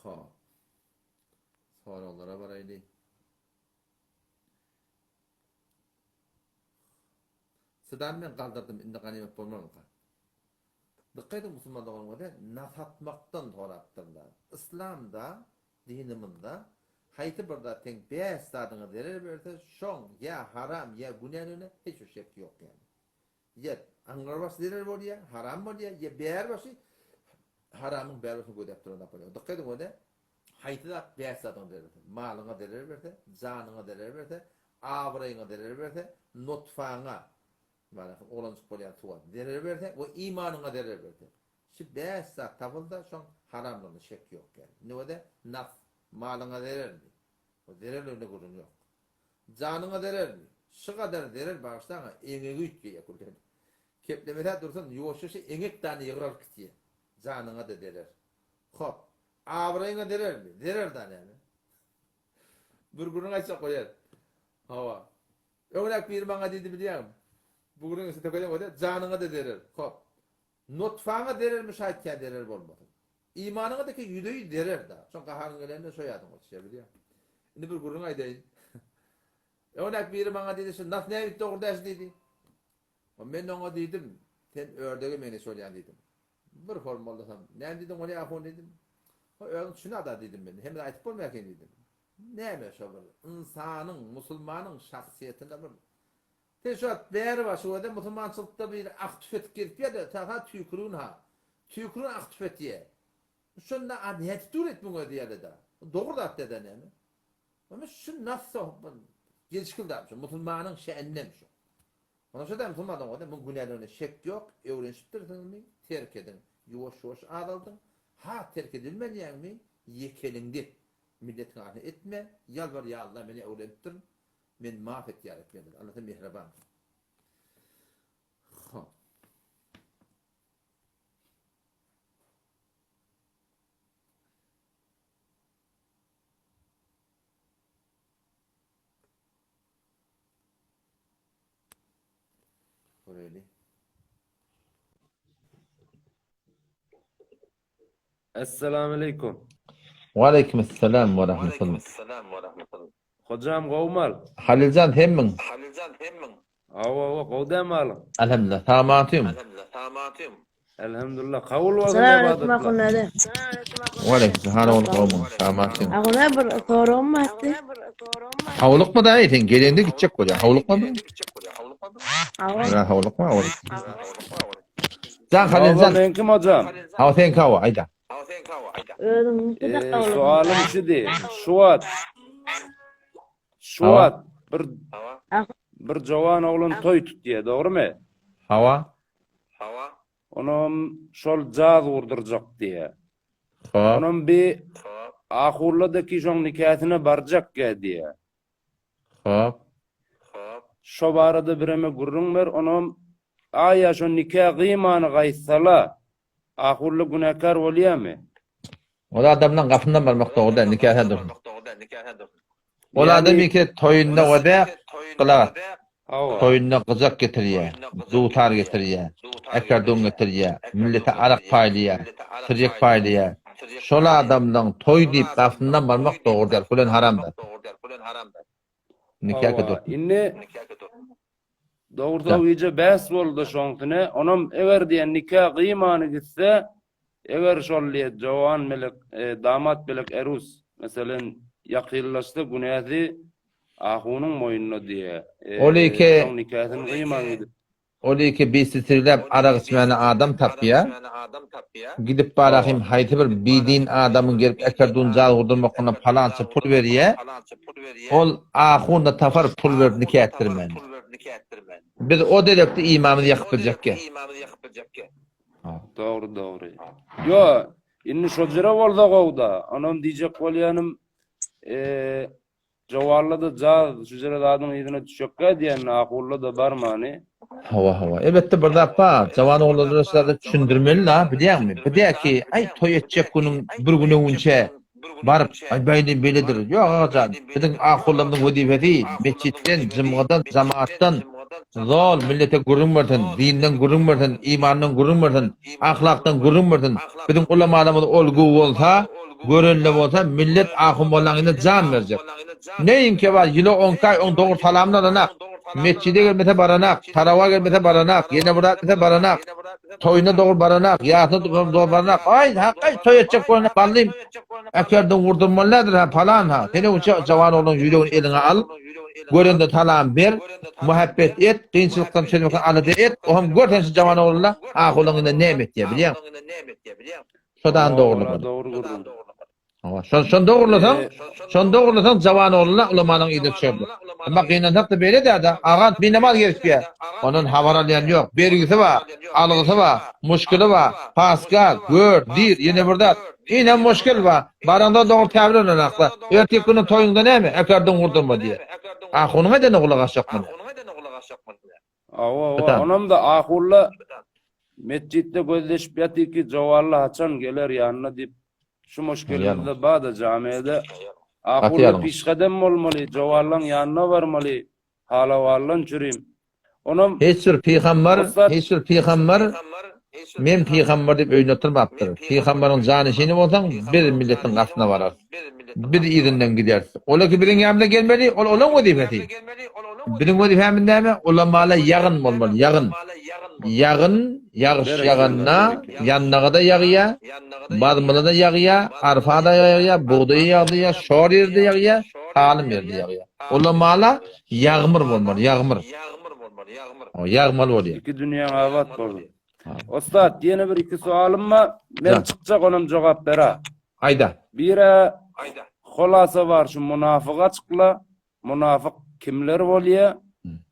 Ha. Sorulara baraylı. Sıdan men kaldırdım indi ganimet bolmam ka. Dikkatli Müslümanlar olmadı. Nasatmaktan sorattırlar. İslam'da, dinimizde hayti burada ten 5 saatini verir verse şon ya haram ya günahını hiç bir şey yok yani. Ya angarvas verir bol ya haram bol ya beğer başı haramın beğerisini gödep duranda yapıyor. Dikkatli olmadı. Haytıda 5 saatini verir. Malına verir verse, canına verir verse, avrayına verir verse, nutfana bana olan spolyat tuvat verir verse, o imanına verir verse. Şu 5 saat tavılda şu haramlığını şek yok yani. Ne o da naf malına verir mi? O verir öyle gurun yok. Canına verir mi? Şu kadar verir baştan emeği ütüye kullanır. Keplemede dursun yoşuşu emek tane yığırar kitiye. Canına da verir. Hop. Avrayına verir mi? Verir tane mi? Burgurun açsa koyar. Hava. Örnek bir bana dedi biliyor musun? Bugün ise tekrar o da canına da verir. Hop. Nutfana verir mi şahitken verir olmadı. İmanına da ki yüdeyi verir da. Çünkü hangilerine soyadım o şey biliyor. Şimdi bir gurun aydayın. Örnek bir bana dedi, nasıl ne bitti orada dedi. Ben ona dedim, sen ördeği beni söyleyen dedim. Bir formalda ne dedim ona yapın dedim. O ördeğin şuna da dedim ben. Hem de ayıp olmayaken dedim. Ne meşhur? İnsanın, Müslümanın şahsiyetinde bir. Teşat değer başı o da Müslümançılıkta bir aktifet kirpiye de taha tüykurun ha. Tüykurun aktifet diye. Şunda adiyet dur etmiyor diye de. Doğru da dedi ne? Ama şu nasıl gelişkil de yapmış. Müslümanın şe'ennem şu. Ona şöyle Müslümandan o da bu günahlarına şek yok. Öğreniştirdin mi? Terk edin. Yuvaş yuvaş ağaldın. Ha terk edilmeyen mi? Yekelindi. Milletin ahine etme. Yalvar ya Allah beni öğrettir. Men mağfet yarat beni. Allah'ta mihraban. Ha. Öyle. Esselamu aleyküm. Ve aleykümselam ve rahmetullah. Hocam qawmal. Halilcan hemmin. Awa qawdamal. Elhamdülillah. Tamamatıyım. Elhamdülillah. Qawul wa Selam ibadat. aleyküm. Ve aleykümselam. Tamamatıyım. Aguna bir sorum vardı. Havluk mu da etin? Gelende gidecek koca. Havluk mu? Aguna. Havluk mu? Can Allah Halilcan. men kim hocam? Hava sen kava. Ayda. Ödüm bir de kavlu. Sualım şidi. Şuat. Bir jawan oğlun toy tut diye, doğru mu? Hava. Onun şol caz vurduracak diye. Hop. Onun bir ahurladaki şon nikahına baracak ya diye. Hop. Şo barada bireme gurrun ver, onun aya şon nikah kıymanı gaysala ahurlu günahkar oluyor mu? O da adamdan gafından barmak doğruda nikah dursun. O Yani- adam iki toyunda o da kılagat. Hava. Toyunda kızak getiriyor. Dutar getiriyor. Ekerdun getiriyor. Millete arak paylıyor. Tırcak paylıyor. Şola adamdan toy deyip gafından barmak doğruda. Kulen haramdır. Nikah Hava. dur. İnne doğruda iyice bäs boldy şoňkyne. Onam eger diýen nikah kıymany gitse, eger şolliye jowan melek damat belek erus meselen yakyllaşdy günäzi ahunyň moýununa diye. Olike- şoň nikahyny kıymany gidip. O da ki bir sitirilep arak içmeni adam tapıya. Gidip barahim hayti bir bidin adamın gelip ekerdun zal vurdurmakına palançı pul veriye. Ol ahunda tafar pul ver nikah ettirmen. Biz o delekte imamını yakıp bilecek ki. Doğru. Yo, inni şojara bolda gowda. Onam diýjek bolýanym jawallada jaz şojara dadyň ýerine düşekkä diýen ahurlada barmany. Hava. Elbette burada pa cavan oğulları da düşündürmeli la biliyor musun? Biliyor ki ay toy edecek günün bir güne önce barıp ay beyledir. Yok hocam bizim ahullarımızın vazifesi mescitten, cemaattan, cemaattan zol millete gurur versin, dinden gurur versin, imandan gurur versin, ahlaktan gurur versin. Bizim ulemalarımız olgu olsa, görünlü olsa millet ahum olanına can verecek. Neyim ki var yılı 10 kay 19 talamlarına mescide gelmese baranak, tarava gelmese baranak, yine bırakmese baranak, toyuna doğru baranak, yahına doğru baranak. Ay hakkay toy edecek koyuna kallayım. Ekerdin vurdurmalıdır ha falan ha. Seni uça cavan olan yüreğin eline al. Göründe talam ver, muhabbet et, kıyınçılıktan söylemekten alıdı et. O hem görtensiz cavan oğluna ah olanına nimet diye biliyor musun? Sodan doğrulu. Doğru gurrun. Şon doğrulasan cavan oğluna ulamanın iyide çöpü. Bak yine da böyle de ada. Ağat bir namaz gerekiyor. Onun havaralayan yok. Bergisi var, algısı var, muşkulu var, Pascal, Word, dir, yine burada. Yine muşkul var. Baranda doğru tevri olan akla. Erkek günün toyunda ne mi? Ekerdin vurdurma diye. Ah onun neden kulak açacak mı? Ava. Onam da ahurla mescitte gözleşip yatı ki jawarla haçan geler yanına dip şu muşkelerde bada camide ahurla Atıyalım. pişkadem olmalı, jawarlan yanına varmalı, hala varlan çürüm. Onam Hiçbir peygamber men peygamber dep öýüne oturmapdyr. Peýgamberiň janyşyny bolsaň bir milletiň gasyna barar. Bir izinden gider. Ola ki biriň ýamda gelmeli, olan wezifeti. Biriň wezifemiz näme? Ulamalar ýagyn bolmaly, ýagyn. Yağış yağanna, yannağa da yağıya, bazmına da yağıya, arfa da yağıya, buğdayı yağıya, şor yerde yağıya, talim yerde yağıya. Ulamalar yağmur bolmaly, yağmur. O yağmalı oluyor. iki dünya avat boldu. Ostad, yine bir iki sualım var. Men çıkacak onun cevap bera. Ayda. Bire holasa var şu munafık açıkla. Munafık kimler oluyor?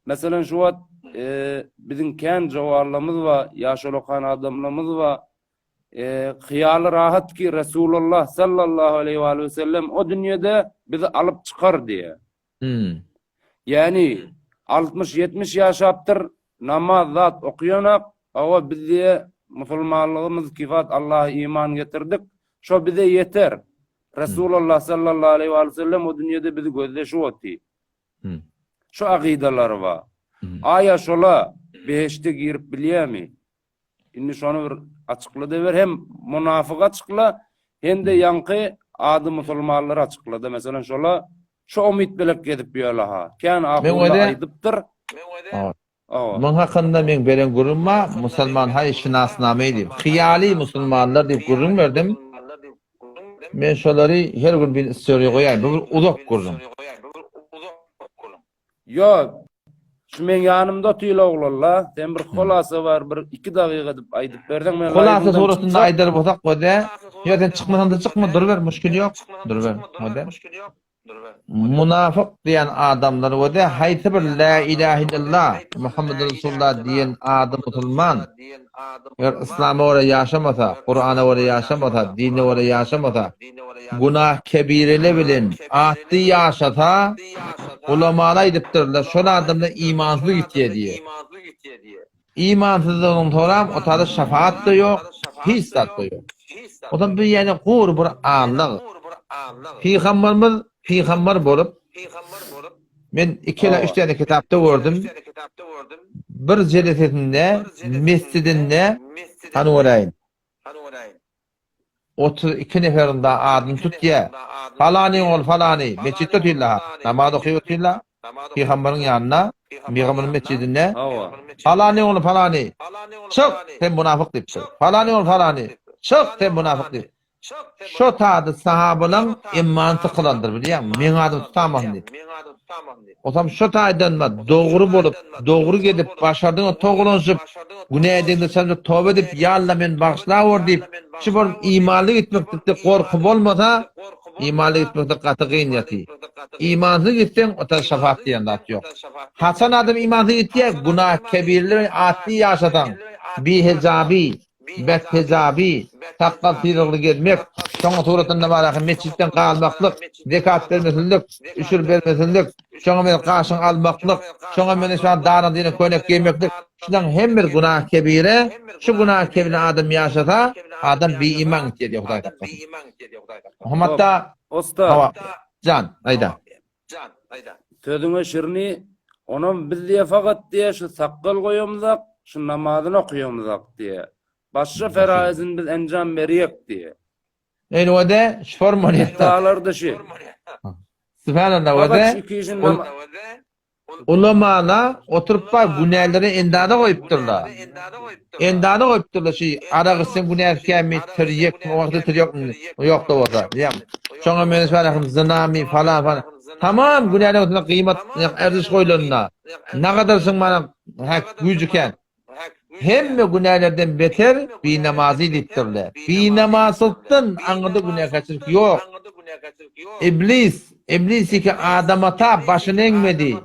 Mesela şu an bizim kendi cavarlarımız var, yaşalıkan adamlarımız var. Hıyalı rahat ki Resulullah sallallahu aleyhi ve sellem o dünyada bizi alıp çıkar diye. Yani 60-70 yaşaptır namaz zat okuyanak ama bize Müslümanlığımız kifat Allah'a iman getirdik. Şu bize yeter. Resulullah sallallahu aleyhi ve sellem o dünyada bizi gözleşi otu. Şu akideler var. Aya şola beşte girip biliyor mu? Şimdi şunu bir açıkladı ver. Hem münafık açıkla hem de yankı adı Müslümanlar açıkladı. Mesela şola şu umit bilek gidip yola ha. Kan akıllı aydıptır. Bunun hakkında men beren gurulma Müslüman hay şinasname edip hiyali Müslümanlar deyip gurulum verdim. Men şolary her gün bir story koyayım. Bu uzak gurulum. Yo, şu men yanımda tüyle oğlanlar. Sen bir kolası var, bir 2 dakika edip aydıp berden men. Kolası sorusunda aydırıp olsak koyda. Ya sen çıkmasan da çıkma, dur ver, müşkül yok. Dur ver, koyda. Münafık diyen adamlar o da hayti bir la ilahe illallah Muhammed Resulullah diyen adam Müslüman. Eğer İslam'a oraya yaşamasa, Kur'an'a oraya yaşamasa, dine oraya yaşamasa, günah kebirele bilin, ahdi yaşata, ulamalar ediptirler. Şol adamda imansızlık itiye diye. İmansızlığın toram, o tadı şefaat da yok, hissat da yok. O da bir yani kur bir anlık. Peygamber bolup, men 2 ila 3 tane kitapta gördüm. Bir celesetinde, mescidinde, hani orayın. 32 neferinde adını tut ya. Falani ol falani. Mescitte tutuyla. Namaz okuyor tutuyla. Peygamberin yanına. Peygamberin mescidinde. Hava. Falani ol falani. Çok sen münafık deyip. Falani ol falani. Çok sen münafık deyip. Şu tadı sahabalan imanı kılandır biliyor musun? Men adım tutamam deyip. O zaman şu taydınma doğru bolup, doğru gidip, başardığına toğulanışıp, günah edildi sen tövbe edip, ya Allah men bağışla deyip, şu bir imanlı gitmekte korku olmasa, imanlı gitmekte katı kıyın yatı. İmansız gitsen, o da şefaat diyen de yok. Hasan adam imansız gittiye, günah kebirleri atlı yaşatan, bihezabi, bettezabi, takkal tırıqlı gelmek, şoňa turatynda barakyn mescitten galmaklyk, zekat vermesizlik,üşür vermesizlik, şoňa men gaşyň almaklyk, şoňa men şu dana dine könek giymeklik, şundan hem bir günah kebire, şu günah kebire adam yaşata, adam bir iman etýär Hudaý taala. Muhammadda Osta. can, ayda. Sözüňe şirni, onun biz diye fakat diye şu sakkal goýamyzak, şu namazyny okuýamyzak diye. Başka feraizin biz encam beriyek diye. Eýle wede şformaliyetde. Dağlarda şey. Subhanallah Fakat wede. iki işin Ulamana oturup da günahları endada koyupdurlar. Endada koyupdurlar şey ara sen günah kemi tiryek mi wagty tiryek mi yok da bolsa. Ýa. Şoňa men şeýle zinami falan. Tamam günahlara kıymet erdiş koyulanda. Ne kadar sen bana hak gücüken. Hemme günahlardan beter bir namazı diptirler. Bir namazıttın anıda günah kaçırık yok. İblis ki adamata başını engmedi.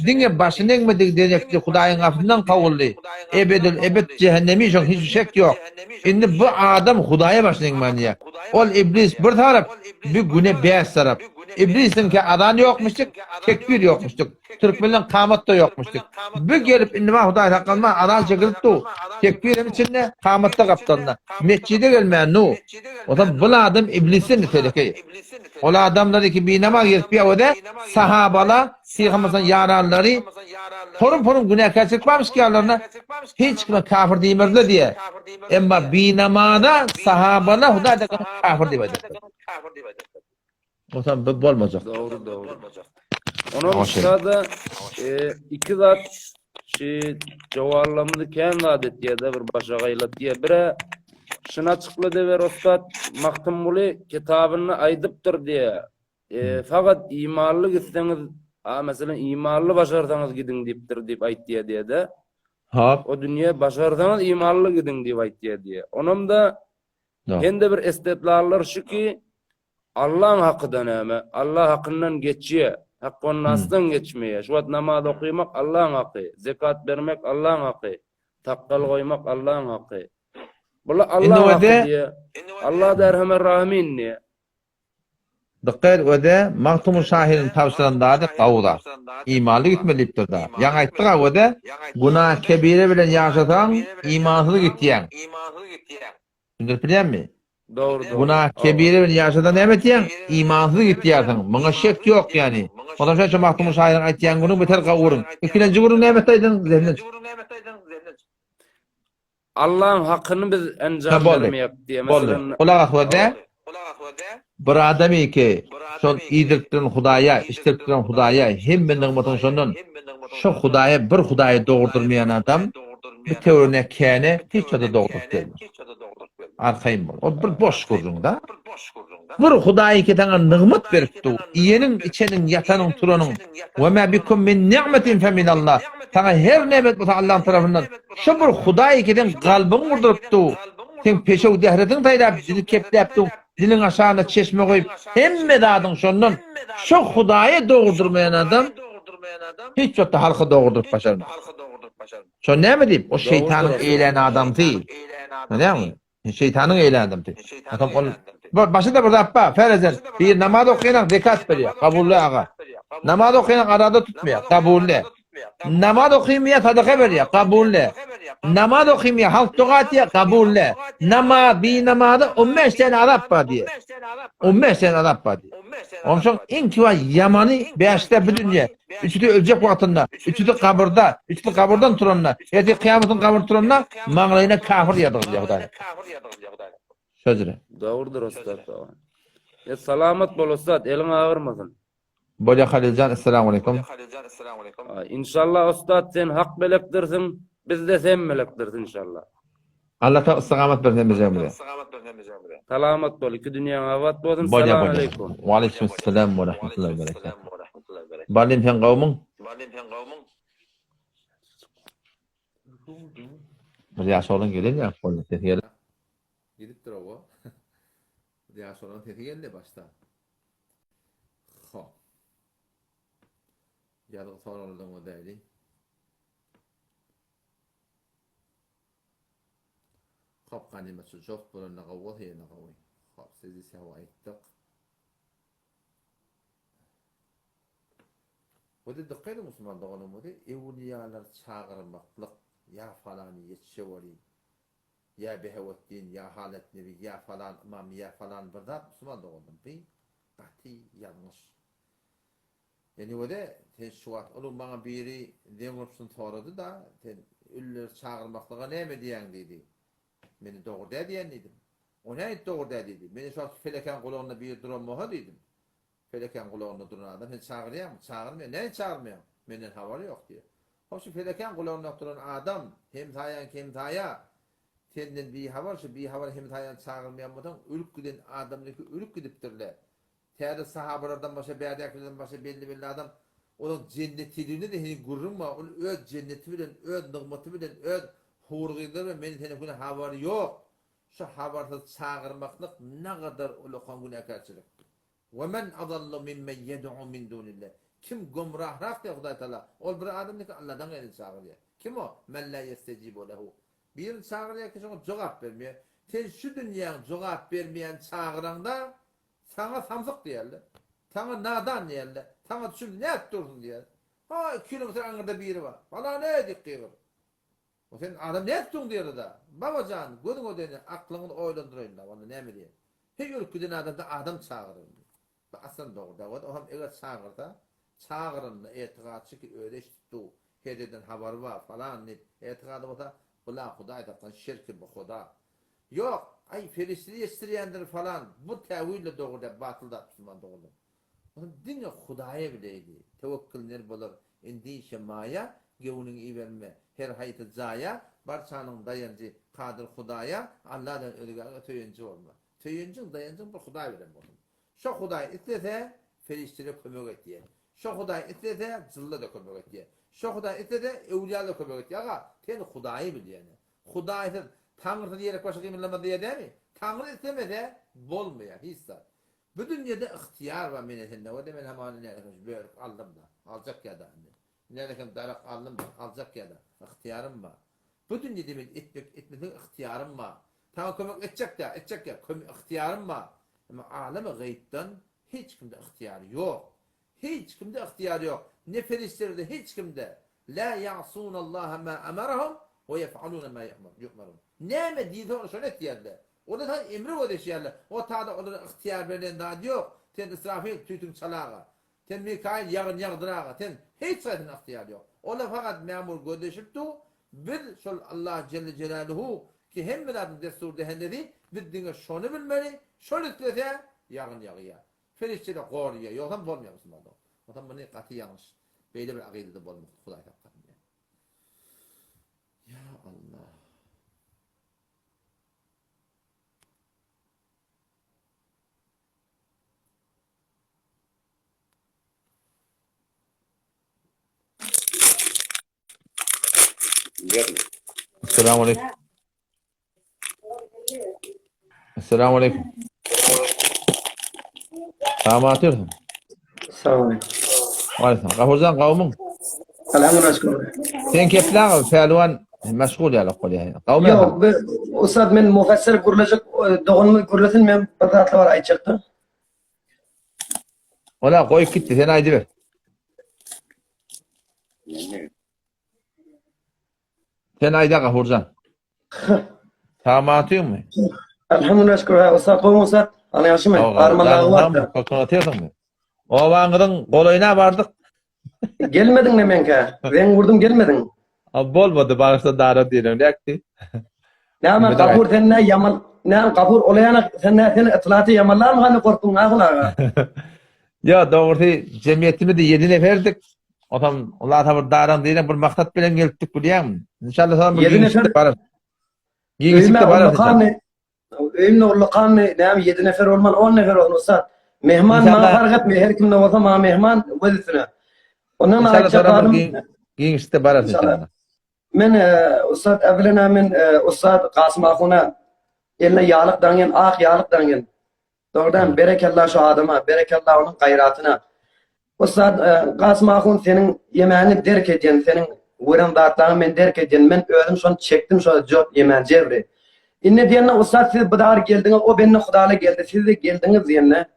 Dine başını engmedi diyecekti Hudaýyň gafyndan kawuldy. Ebed cehennemi şoň hiç şek yok. Indi bu adam Hudaýa başını engmedi. Ol iblis bir taraf, bir güne beş taraf. İblisin ki adan yokmuştuk, tekbir yokmuştuk. Türkmenlerin kâmat da yokmuştuk. Bir gelip indi ma Hudaý hakkında adan çekilipdi. Tekbirin içinde kâmatta kaptanlar. Mescide gelmeyen nu. O da bu adam iblisin niteliği. O adamları ki bir namaz gelip o da sahabala, Peygamberin yaranları porun günah kaçırmamış ki Allah'ına hiç kime kafir diyemezler diye. Ama bir namazda sahabala Hudaýda kafir diyemezler. O zaman bu olmayacak. Doğru. Onun dışında iki zat cevarlamını kendi adet diye de bir başa gaylat diye bire şuna açıkladı ver Ostat Maktumuli kitabını aydıptır diye. Fakat imanlı gitseniz mesela imanlı başarsanız gidin deyip ayt diye de. O dünya başarsanız imanlı gidin deyip ayt diye. Onun da kendi bir estetlarlar şu ki Allah'ın hakkıdan ama Allah hakkından geçiyor. Hakkı onun aslan geçmeye. Şu namaz okuymak Allah'ın hakkı. Zekat vermek Allah'ın hakkı. Takkal koymak Allah'ın hakkı. Bunlar Allah'ın hakkı diye. Allah da Erhamer Rahimin diye. Dikkat öde Maktum Şahir'in tavsiyelerinde kavula. İmanlı gitmeliyiptir da. Yan ayttığa öde günah kebire bilen yaşatan imansızlık gittiyen. Bilir mi? Doğru. Günah kebire bilen yaşatan ne ettiyen? İmansızlık gittiyen. Buna şek yok yani. O da şu Maktum Şahir'in ayttiyen günü beter kavurun. İkinci günü ne ettiydin? Allah'ın hakkını biz encam vermeyek diye. Mesela kulak öde bir adamı ki son iyilikten Hudaýa, iştirikten Hudaýa, hem bilen matan şondan şu Hudaýa bir Hudaýa doğurdurmayan adam bir teorine kene hiç de doğurdurtmaz. Arkaýym bol. O bir boş gurrun da. Bir Hudaýa ki taňa nygmat beripdi. Iýenin, içenin, ýatanyň, turanyň. Ve ma bikum min ni'metin fe minallah. Taňa her nemet bu Allah'ın tarapyndan. Şu bir Hudaýa ki den galbyň gurdurypdy. Sen peşew dehretin taýdap, bizi kepläpdi. dilin aşağına çeşme koyup hemme dadın şondan şu Hudaýy doğurdurmayan adam hiç yokta halkı doğurdurup başarmaz. Şo näme diýip? O şeytanyň eýlen adam değil. Näme? Şeytanyň eýlen adam değil. Adam ol başında burada appa ferezen bir namaz okuyanak zekat berýär. Kabulle aga. Namaz okuyanak arada tutmaýar. Kabulle. Namaz okuýmaýar sadaka berýär. Kabulle. Namaz okuýmaýar halk dua etýär. Kabulle. Namaz bi namazy 15 tane Arap bar diýär. 15 tane Arap bar diýär. Onun için en kiva yamany beşte bir dünýä. Üçü de ölecek wagtynda, üçü de kaburda, üçü de kaburdan turanlar. Eti kıyametin kabur turanlar maňlaýyna kafir ýadyr Hudaý. Sözüre. Doğrudur Ustad. Salamat bol Ustad, elin ağırmasın. Bolya Halilcan, assalamu alaikum. İnşallah Ustad sen hak melektirsin, biz de sen melektirsin inşallah. Allah ta istikamet bersin bize. Salamat bol, iki dünýäň abat bolsun. Bolya Selamun bolya. aleykum. Wa aleykümselam we rahmetullahi we berekatuh. Balim hen gawmyň. Bir ýaşolan gelen ýa boldy. Teýär. Gidipdir o. Bir ýaşolan teýärli başda. Hop. Ýalyk soruldyň o däli. Hop ganimetsy jok bolanda gawa hene gawa. Hop sizi sewa aýtdyk. Bu da diqqetli Müslüman doğanım bu da evliyalar çağırmaklık ya falan yetişevori ya Behevettin ya Halet Nebi ya falan imam ya falan burada Müslüman doğanım bir kati yanlış. Yani o da şu an onun bana biri demorsun soradı da ünlüler çağırmaklığa ne mi diyen dedi. Beni doğru da diyen dedim. O ne doğru da dedi. Beni şu an feleken kulağında bir durum dedim. Feleken kulağında duran adam hiç çağırıyor mu? Çağırmıyor. Ne çağırmıyor? Menden havari yok diyor. Hoşçu feleken kulağında duran adam hem tayan hem taya kendin bir havarşı bir havar hem tayan çağırmayanmadan ölüp giden adamdaki ölüp gidiptirler. Teyade sahabalardan başa beyadaklardan başa belli adam onun cennetiliğini de hiç gururma. Onun öz cenneti bilen, öz nıgmatı bilen, öz hurgıdır ve menin tenekune havari yok. Şu havarsız çağırmaklık ne kadar ulukan günekarçılık. وَمَنْ أَضَلُّ مِمَّنْ يَدْعُ مِنْ دُونِ اللّٰهِ Kim gumrahrak diyor Hudaý Teala. Ol bir adam ki Allah'dan elini çağırıyor. Kim o? Men la yestecibu lehu. Bir çağırıyor ki sana cevap vermiyor. Sen şu dünyanın cevap vermeyen çağıranda sana samsık diyorlar. Sana nadan diyorlar. Sana şimdi ne ettirdin diyor. Ha kilometre anırda biri var. Valla ne edik diyor. O sen adam ne ettin diyor da. Babacan gözün o dene aklını oylandırayım da. Valla ne mi diyor. Hiç ülküden adam çağırır. Aslında doğru da var. O hem evet çağırda. Çağırında etiqatçı ki öğreşti. Hededen haber var falan. Etiqadı o da Ulan Hudaý da şirki bu Huda. Yok. Ay Filistin'i yestiriyendir falan. Bu tevhidle doğru da batılda Müslüman doğru. Dinle Hudaýa bileydi. Tevekküller bulur. İndi şemaya gevunun iverme. Her hayatı zaya. Barçanın dayancı kadir Hudaýa. Allah'dan ölüge töyüncü olma. Töyüncü dayancı bu Hudaý veren bulur. Şu Hudaý istese Filistin'e kömek etdiye. Şu Hudaý istese zılla da kömek etdiye. Şu Hudaý istese evliya da kömek etdiye. Aga sen Hudaýy bilýärni. Hudaý Tanrı diyerek başka kimleme diye değil mi? Tanrı istemede bolmayan hissa. Bu dünyada ihtiyar var menetinde. O da men hemen ne böyle aldım da. Alacak ya da. Nereden darak aldım da. Alacak ya da. İhtiyarım var. Bu dünyada men etmenin ihtiyarım var. Tanrı kömek edecek ya. Edecek ya. İhtiyarım var. Ama alem-i gayb'dan hiç kimde ihtiyar yok. Hiç kimde ihtiyar yok. Ne feristlerde hiç kimde. La ya'sunallaha ma amarahum ve yef'aluna ma yu'marun. Ne mi diýdi onu şöyle diýerler. O da emri o deşýärler. O taada onlara ihtiyar berilen daha yok. Sen İsrafil tütün çalağa. Sen Mikail yağın yağdırağa. Sen hiç zaten ihtiyar yok. Ola fakat memur gödeşipdi. Bir şol Allah Celle Celaluhu ki hem biladın destur dehenleri bir şonu bilmeli. Şol itlese yağın yağıya. Ferişçede qoruya. Yoksam bolmaýar Müslümanda. O zaman bunu katı yanlış. Böyle bir akidede bolmak Hudaý hakkında. Ya Allah. Esselamu aleyküm. Esselamu aleyküm. Tamam atıyorsun. Sağ Aleyküm. Gafurcan kavmun. Elhamdülillah. Sen keplan pehlivan meşgul ya lakol ya. Kavmi Yok, Ustad men mufassir kurulacak doğanlı kurulatin men batatla var ayçaktı. Ola koy gitti sen aydı ver. Sen ayda Gafurcan. Tamam atıyor mu? Elhamdülillah. Ustad kovum Ustad. Ana yaşımı. Armanlığı var. Kokon atıyorsun mu? O vangırın kolayına vardık. Gelmedin ne menke? Ben vurdum gelmedin. Abi olmadı bağırsa dara diyelim. Nekti? Ne ama kapur sen ne yamal ne kapur olayana sen ne sen ıtlatı yamallar mı hani korktun ne kulağa? Ya doğru cemiyetimi de 7 neferdik. Otam Allah tabi daran diye bir maksat bilen geldik biliyor musun? İnşallah sana bir 7 giyinçlik nefer- var. Giyinçlik de var. Öyümle ulukan ne 7 nefer olman 10 nefer olun Ustad. Mehman İnşallah- bana fark etmiyor. Her kimde olsa bana mehman vazifine. Ondan İnşallah ayça sana bağırım. bir giyinçlik de var inşallah. Men Ustad evlena men Ustad Kasım Akuna eline yağlık dangen, ak yağlık dangen. Doğrudan berekallah şu adama, berekallah onun gayratına. Ustad Kasım Akun senin yemeğini derk edin, senin vuran dağıtlarını men derk edin. Men öldüm şunu çektim şu job yemeğini cevri. İnne diyenle Ustad siz bu dar geldiniz, o benimle Kudayla geldi, siz de geldiniz diyenle.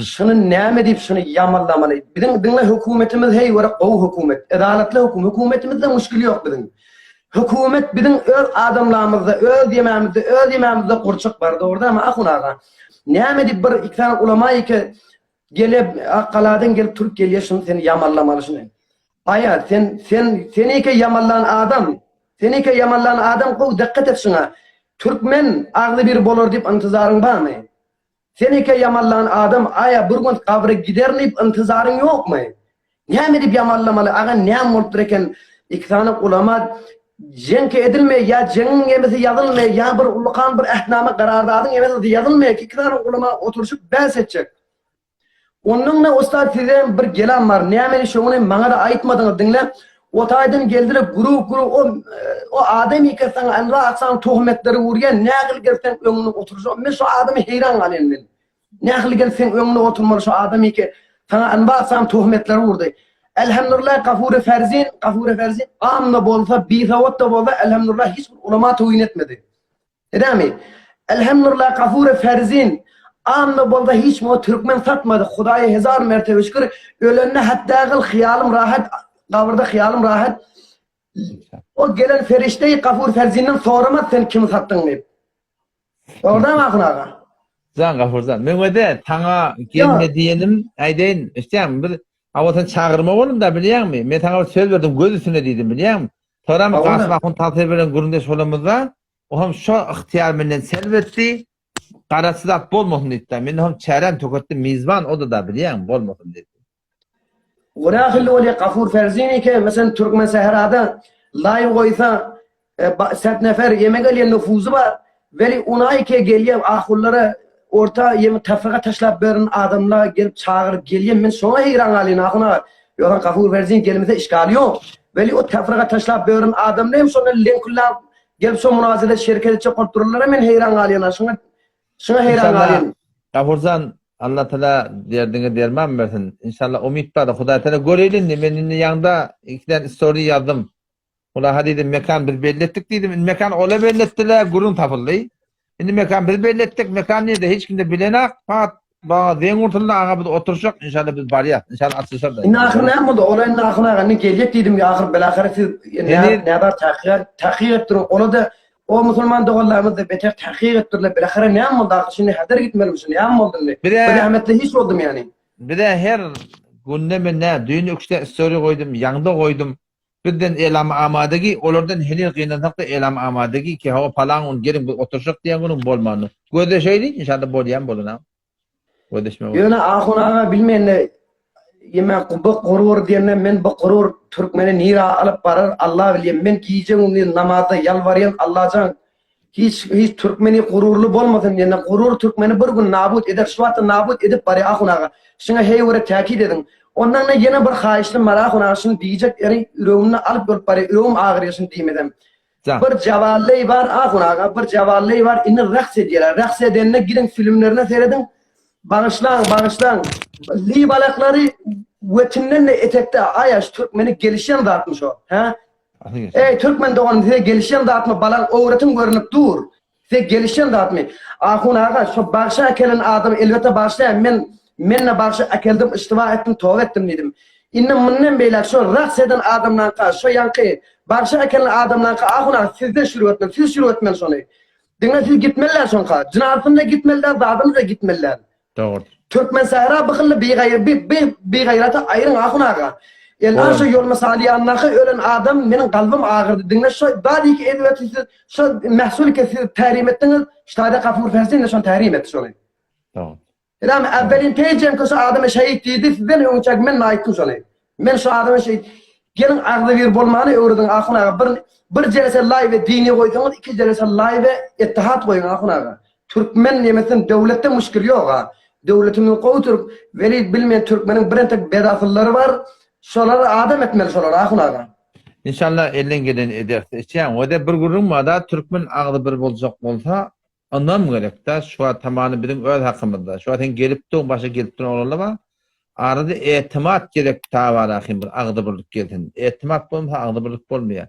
Şunu neyme deyip şunu yamallamalı. Bizim hükümetimiz hey vara o hükümet. Adaletli hükümetimizde müşkil yok bizim. Hükümet bizim öz adamlarımızda, öz yemeğimizde kurçuk vardı orada ama akun ağa. Neyme deyip bir iki tane ulamayı ki gelip Akkaladan gelip Türk geliyor şunu seni yamallamalı şunu. Aya seni ki yamallayan adam kov dikkat et şuna. Türkmen ağlı bir bolur deyip intizarın var mı? Seni ki yamallayan adam aya bir gün kabre gider deyip intizarın yok mu? Ne deyip yamallamalı? Ağa ne multurken iki tane ulama cenk edilmeye ya cenin yemesi yazılmaya ya bir ulukan bir ehname karardadın yemesi yazılmaya iki tane ulama oturuşup bens edecek. Onunla Ustad sizden bir gelen var. Ne şunu bana da aytmadınız dinle. Otaydan geldiler grup o adamı ki sana anra aksan tuhmetleri vurgen ne akıl gelsen önüne oturacak. Ben şu adamı heyran kalayım ben. Ne akıl gelsen önüne oturmalı şu adamı ki sana anra aksan tuhmetleri vurdu. Elhamdülillah Gafur-ı Ferzin amna bolsa bizavat da bolsa elhamdülillah hiçbir ulema tevin etmedi. Değil mi? Elhamdülillah Gafur-ı Ferzin amna bolsa hiç mi o Türkmen satmadı. Hudaya hezar mertebe şükür. Ölenine hatta hıyalım rahat. Kavrda hıyalım rahat. O gelen ferişteyi Gafur Ferzin'den soramaz sen kimi sattın deyip. Orada mı akın ağa? Zan Gafurcan. Men öde tanga gelme diyelim. Aydeyin işte bir avatan çağırma oğlum da biliyor musun? Men tanga söz verdim göz üstüne dedim biliyor musun? Sonra mı Kasım Akun tatlı veren gurundeş olamızda o hem şu ihtiyar menden selvetti. Karası da bolmasın dedi. Men hem çaren tokattı mizvan o da biliyor musun? Bolmasın dedi. Oraya öyle Gafur Ferzini ki mesela Türkmen Sehera'da layık koysa 7 nefer yemek gelen nüfuzu var. Veli onay ki geliyor ahullara orta yemek tefrika taşlap verin adamlar gelip çağırıp geliyor. Ben sonra heyran alayım akına. Yok Gafur Ferzini gelmede işgali yok. Veli o tefrika taşlap verin adamlar sonra linkler gelip son münazede şirket edecek kontrolleri men heyran alayım. Şuna heyran alayım. Gafurcan Allah Teala derdine derman versin. İnşallah umit var. Huda Teala görelim de benim yanında iki tane story yazdım. Ula hadi dedim mekan bir bellettik dedim. Mekan ola bellettiler gurun tapıldı. Şimdi mekan bir bellettik. Mekan nerede hiç kimde bilenak. Fakat bana den ortada ağa bir oturacak. İnşallah biz bariyat. İnşallah atışır da. İnne ahir ne yapmadı? Olayın ahirine ne gelecek dedim ya ahir belakare siz ne var tahkik ettirin. Onu da o Müslüman doğullarımız da beter tahkik ettirler. Belakare ne yapmadı? Şimdi heder gitmemişsin. Ne yapmadı? Bir rahmetli hiç oldum yani. Bir de her gündeme ne? Düğün öküşte story koydum. Yanında koydum. Birden elam amadagi. Olurdan helin kıynatakta elam amadagi ki hava falan on gelin oturacak diyen bunun bolmanı. Göde şeydi inşallah bolyan boluna. Gödeşme oldu. Yöne ahuna bilmeyen ne yemek bu kurur diyene men bu kurur Türkmeni nira alıp barar Allah bileyim ben giyeceğim onu namazda yalvarıyan Allah'can hiç Türkmeni gururlu olmasın diyene gurur Türkmeni bir gün nabut eder şu anda nabut edip bari ahuna şuna hey vere takip edin ondan ne yine bir hayışlı var ahuna şunu diyecek yani yüreğimle alıp bir bari yüreğim ağrıyorsun diyemeden bir cevalli var ahuna bir cevalli var inni raks ediyorlar raks edenine gidin filmlerine seyredin bağışlan Li balakları vetinden de etekte ayaş Türkmeni gelişen dağıtmış o. Ha? Ey Türkmen doğan size gelişen dağıtma balan öğretim görünüp dur. Size gelişen dağıtma. Ahun ağa şu başa kelen adam elbette başta menle başa akeldim istiva ettim tövbe ettim dedim. İnnem minnen beyler şu raks eden adamdan ka şu yankı başa kelen adamdan ka ahun ağa sizde şuru etmem siz şuru etmen sonu. Dinle siz gitmeliler sonka. Cinayetinde gitmeliler dağdım da gitmeliler. Doğru. Türkmen sahra bakılı bir gayrata ayrın ahun ağa. El şu yol mesaliyanları ölen adam benim kalbim ağırdı. Dinle şu badi ki evet şu mahsul ki tahrim ettiniz. Ştada kafur fersin şu tahrim etti şunu. Doğru. Elam evvelin teycem ki şu adamı şehit dedi. Sizden öncek men layıktım şunu. Men şu adamı şehit gelin ağzı bir bolmanı öğredin ahun ağa. Bir celese live dini koydunuz, iki celese live ittihat koyun ahun ağa. Türkmen nimetin devlette müşkil yok ha. Devletimin qoğu Türk veli bilmeyen Türkmenin bir tek bedafılları var. Şoları adam etmeli şoları ahun ağa. İnşallah elden gelen ederse. İçen o da bir gurulmada Türkmen ağlı bir bolacak bolsa anlam gerek da şu an tamamı bizim öz hakkımızda. Şu an gelip de başa gelip de olurlar. Arada etimat gerek ta var ahim bir ağdı birlik gelsin. Etimat bolmasa ağdı birlik bolmuyor.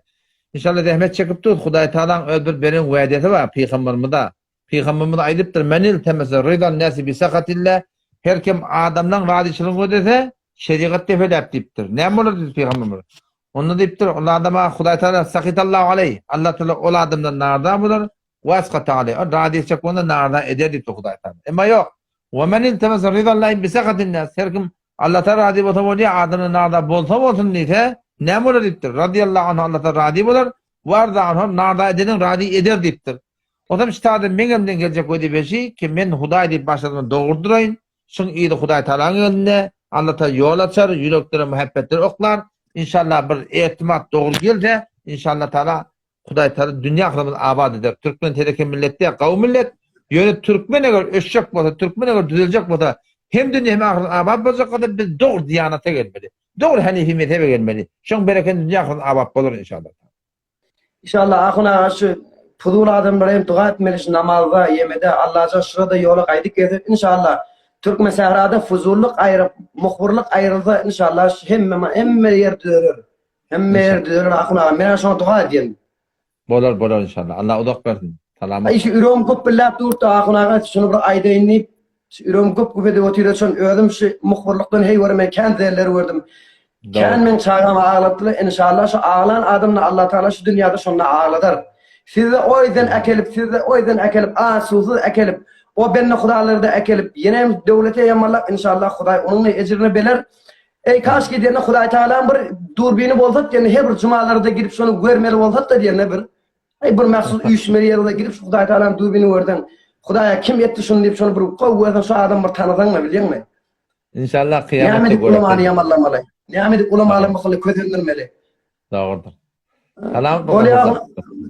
İnşallah rahmet çekip dur. Hudaý Taalaň öz bir berin wädeti var Peygamberimize. Peygamberimiz aýdypdyr: "Menil temese rıdan nasi bi sakatillah." Her kim adamdan radyçylyk ödese şeriat tefelep diýipdir. Näme bolar diýip Peygamberimiz? Onda diýipdir, "O adama Hudaý Taala sakitallahu aleyh." Allah Taala o adamdan narda bolar. Wasqata aleyh. Radyçylyk onda narda eder diýip Hudaý Taala. Emma ýok. "Ve menil temese rıdan lahi bi sakatin nas." Her kim Allah Taala radi bolsa bolýar, adamdan narda bolsa bolsun diýse, näme bolar diýipdir? Radiyallahu anhu Allah Taala radi bolar. Warda anhu narda edenin radi eder diýipdir. Odam şitadı meňemden geljek ödi beşi ki men Hudaý diýip başladyň dogurduraýyn. Şoň ýyly Hudaý Taalaň ýoluna Allah Taala ýol açar, ýüreklere muhabbetler oklar. İnşallah bir etimat dogry gelse, inşallah Taala Hudaý Taala dünýä ahyrymyzy abad eder. Türkmen tereke milletde gawum millet ýöne Türkmen eger öşjek bolsa, Türkmen eger düzeljek bolsa, hem dünýä hem ahyrym abad boljak kadar biz dogry diýanata gelmeli. Dogry Hanefi mezhebe gelmeli. Şoň bereken dünýä ahyrym abad bolar inşallah. İnşallah ahun ağa şu pudul adamlar hem dua etmeli namazda yemede Allah'a şurada yola kaydık gezip inşallah Türkmen sahrada fuzulluk ayrı muhburluk ayrıldı inşallah hem yer dörür. Hem yer dörür ahun ağa. Men şoň dua edýän. Bolar inşallah. Allah udak bersin. Salamat. Ay şu ürüm köp billap durdu ahun ağa şunu bir aýdaýyn. Ürüm köp de otyr şoň özüm şu muhburlukdan hey görme kendileri gördüm. Kan men çağama ağladılar inşallah şu ağlan adamla Allah Taala şu dünyada şonda ağladar. Sizde o yüzden ekelip susuz ekelip o benne hudalarda ekelip yine devlete yamalak inşallah Hudaý onun ecrini beler. Ey kaş ki diýene Hudaý Taala bir durbini bolsat diýene her bir cumalarda girip şonu görmeli bolsat da diýene bir. Ey bir mahsus üýüşmeli ýerde girip Hudaý Taalaň durbini görden. Hudaýa kim etdi şonu diýip şonu bir gowy şu adam bir tanadyňmy bilýärmi? İnşallah kıyamet Näme diýip ulama ýamanlamaly. Näme diýip ulama alamaly közendirmeli. Doğrudur. Salam.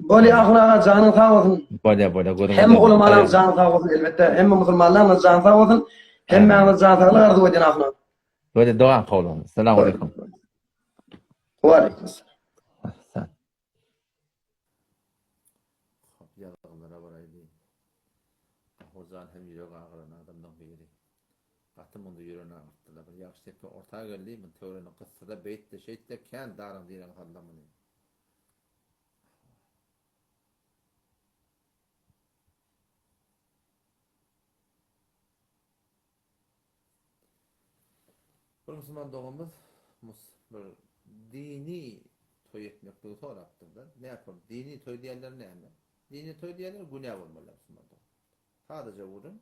Oli ahuna canın sağ olsun. Bolya. Hem ulamalar canı sağ olsun elbette. Hem musulmanlar canı sağ olsun. Hem meňe canı sağlyk arzu edin ahuna. Böyle dua kılın. Selamun aleyküm. Wa aleyküm selam. Yalağlara varaydı. Hozan hem yürek ağrına adamdan biri. Atım onu yüreğine attılar. Yaxşı tepe ortağa geldi. Ben teorinin kıssada beytte şeytte kend darım diyen adamını. Bir Müslüman doğumuz bir dini toy etmekte soraptır da. Ne yapalım? Dini toy diyenler ne mi? Dini toy diyenler günah olmalı Müslüman doğum. Sadece vurun.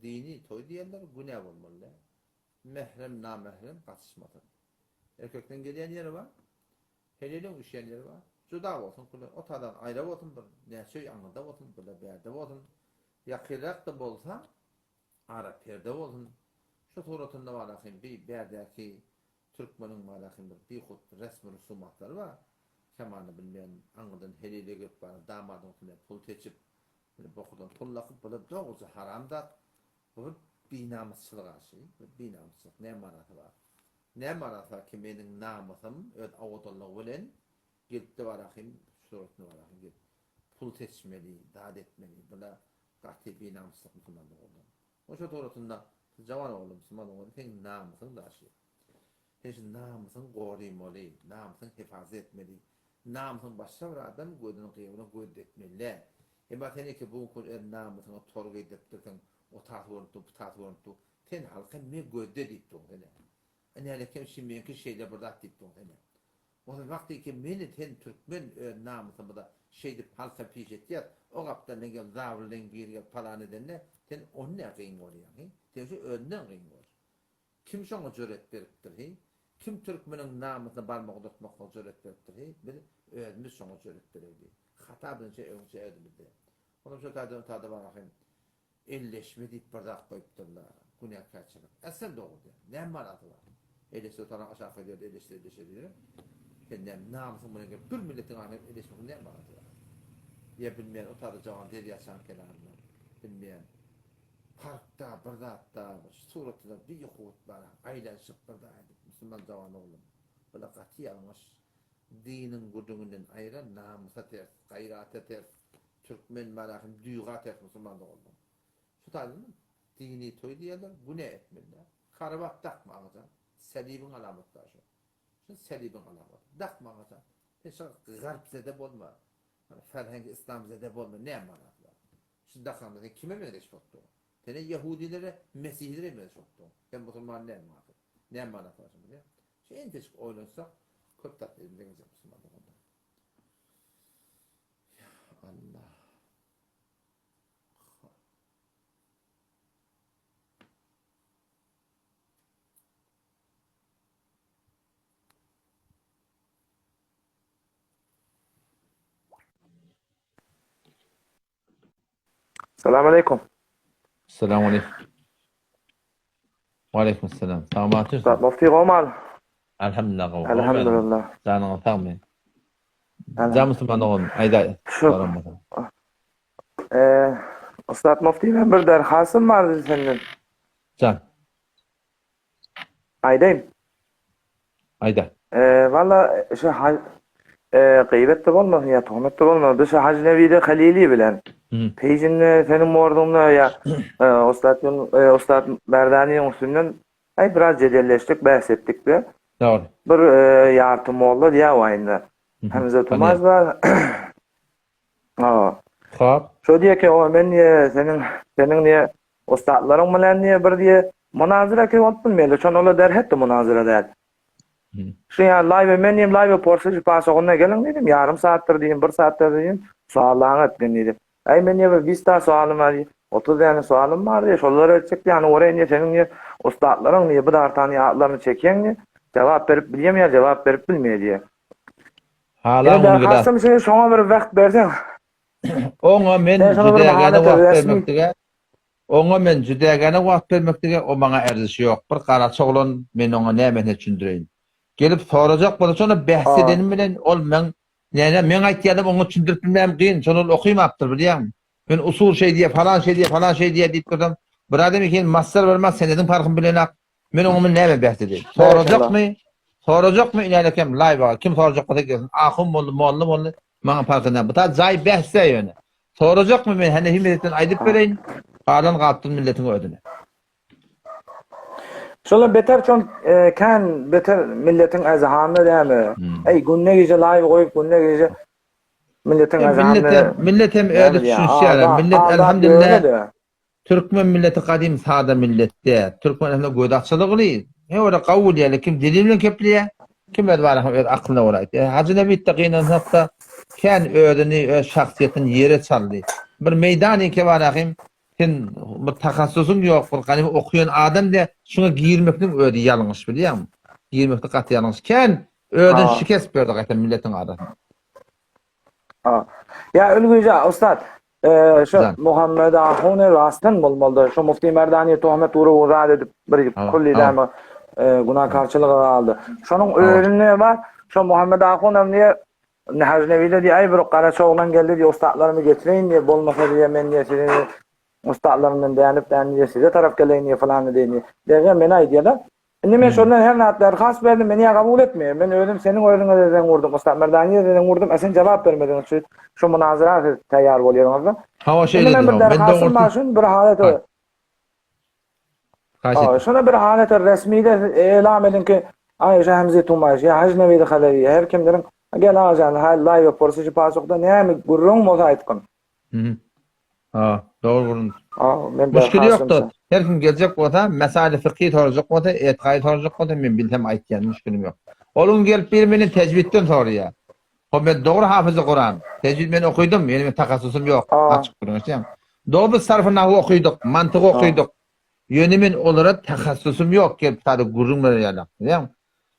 Dini toy diyenler günah olmalı. Mehrem, namehrem katışmadır. Erkekten gelen yeri var. Helelin üşen yeri var. Juda olsun. Otadan ayrı olsun. Ne şey anında olsun. Bir yerde olsun. Yakırak da bolsa ara perde olsun. Şu suratında var akım bir berdeki Türkmenin var akım bir hut resmi rusumatları var. Kemanı bilmeyen anıdan helile göp var. Damadın üstüne pul teçip bokudan pullakıp böyle doğrusu haramda bu bir namusçılık aşı. Bir namusçılık ne manatı var? Ne manatı var ki benim namusum öyle avutullah bilen gelip de var akım suratında var akım pul teçmeli, dağıt etmeli böyle katı bir namusçılık Müslümanlık oldu. O şu suratında Jawan oğlum, Müslüman oğlum, sen namusun daşı. Sen şu namusun koruymalı, namusun hifazet etmeli. Namusun başka bir adam gözünün kıyımını gözetmeli. Ama sen ki bu namusunu torgu edip dursun, o tahtı bu tahtı sen halka ne gözet seni. Hani kim şimdiki şeyler burada ettin seni. O vakti ki beni ten Türkmen namusunu da şeydi halka piş etti. O kaptan ne gel zavırlen bir yıl falan edenle sen onun ne kıyın oluyor. Sen şu önden kıyın oluyor. Kim şuna cüret veripdir? Kim Türkmenin namusunu barmak tutmakla cüret veripdir? Bir özümüz şuna cüret verirdi. Hata bilince önce özümüzde. Onun şu tadı var bakayım. Elleşme deyip bardak koyupturlar. Günah kaçırır. Esel doğru diyor. Ne manatı var? Elleşti otaran aşağı ediyor, elleşti diyor. Kendem namusun bunu gibi bir milletin ahmet elleşmenin ne manatı var? Ya bilmeyen o tadı cavan der yaşam kenarında. Bilmeyen. Parkta, bırdatta, suratında bir yokut var. Aylanışıp bırdaydı. Müslüman cavan oğlum. Böyle katı almış. Dinin gudunundan ayrı namusa ters, gayrata ters. Türkmen merakım, duyga ters Müslüman oğlum. Şu tadı mı? Dini toy diyorlar, bu ne etmeliler? Karabat takma ağaca. Selibin alametler şu. Şu selibin alametler. Takma ağaca. Hiç garp zedeb olma. Ferhengi İslam zedeb olma. Ne manatlar? Şu dakamda kime mi edeş tuttu? Sene Yahudilere, Mesihilere mi soktu? Ben Müslüman ne manatı? Ne manatı var şimdi? Şu en teşvik oynansak, köp tatlı elimden geçecek Müslümanlık onda. Ya Allah. Selamun Aleyküm. Selamun Aleyküm. Aleyküm selam. Tamam Ustad atıyorsun. Mufti Gomal. Elhamdülillah. Elhamdülillah. Canına takmayın. Can Müslüman oğlum. Ayda. Şu, Ustad Mufti ben bir derhasım vardı senden. Can. Aydayım. Ayda. Valla şu gıybette olmasın ya tuhmette olmasın. Şu Hacı Nevi'de Halili bilen. Peyjinle senin mordunla ya Ustad Merdani'nin üstünden biraz cedelleştik, bahsettik de. Doğru. Bir yardım oldu diye o aynı. Hamza Tumaz var. Hop. Şu diye ki o men senin niye ustadların bilen niye bir diye münazara ki olup bilmeyeli. Çon ola derhette münazara değil. Şu ya live men live porsucu pasoguna gelin dedim. Yarım saattir diyeyim, 1 saattir diyeyim. Suallarını etken dedim. Ay men niye 20 tane sualım var diye. 30 tane sualım var diye. Şolları edecek yani oraya niye senin niye ustadların niye bir dartan yağlarını çeken niye cevap verip bilmiyor, cevap verip bilmiyor diye. Hala onu gida. Hasım şey şoňa bir wagt bersen. Oňa men jüdegene wagt bermekdige. Oňa men jüdegene wagt bermekdige o maňa erzişi ýok. Bir garaçy oglan men oňa näme düşündireýin. Gelip sorajak bolsa onu bahsedenim bilen ol men näme men aýtýanym oňa düşündirip bilmem gyn. Şonu okuýmapdyr bilýärmi? Men usul şey diye falan şey diye diýip durdum. Bir adam ekin master bermez senedin farkyn bilenak. Men oňa näme bahsedeyim? Sorajakmy? Sorajakmy ilerlekem live kim sorajak diýen? Ahym boldy. Maňa farkynda. Bu ta jaý bahse ýöne. Sorajakmy men hene himmetten aýdyp bereýin. Galan gapdyn milletiň ödüne. Şola beter çon kan beter milletin azhamı däme. Ey günne gece live goýup günne gece milletin azhamı. Milletem öyle düşünýär. Millet elhamdülillah. Türkmen milleti kadim sada millette. Türkmen hem goýdakçylygy. Ora kabul ýaly kim dilimle kepliýär. Kim var aklyna oýaýdy. Hacı Nebi taqyna hatta kan ödüni şahsiýetini ýere çaldy. Bir meýdan eke barahim sen bir takassusyň ýok, bir ganim okuyan adam de şuna girmekden ödi ýalňyş bilýärmi? Girmekde gaty ýalňyş. Kan ödün şikes berdi gaýta milletiň adam. Ya ölgüce ustad şu Muhammed Ahune rastdan bolmaly. Şu Mufti Merdani töhmet uğrad edip bir kulli däme gunakarçylygy aldy. Şonuň öýrüne bar. Şu Muhammed Ahune niye Hacı Nevi'de diýe ay bir garaçy oglan geldi diýe ustadlarymy getireýin diýe bolmasa diýe men diýe seni ustadlarymdan däňip diýe size tarap geleýin diýe falan diýe. Dege men aýdýar. Indi men şondan her natlar has berdim, meni kabul etmeýär. Men özüm seniň öýrüňe deden gurdum, Ustad Merdaniýe deden gurdum, sen jogap bermedin. Şu münazara taýýar bolýarňyzmy? Hawa şey dedim. Ben de bir halet Kaçet. Şuna bir halet resmide elam edin ki Ayşe Hamza Tumaş ya Hacı Nevi Halevi her kimlerin gel ağacan hal live porsucu pasokda näme gurrun moza aytqan. Doğru burun. Men Müşkili yoktu. Her kim gelecek bolsa, mesele fıkhi soracak bolsa, etiqai soracak bolsa men bilsem aytgan müşkilim yok. Olun gelip bir meni tecvidden soruyor. O ben doğru hafızı Kur'an. Tecvid men okuydum, benim takassusum yok. Açık duruşam. Doğru sarfı nahwu okuyduk, mantık okuyduk. Yönümün olarak takassusum yok. Gelip tadı gurrunlar yani.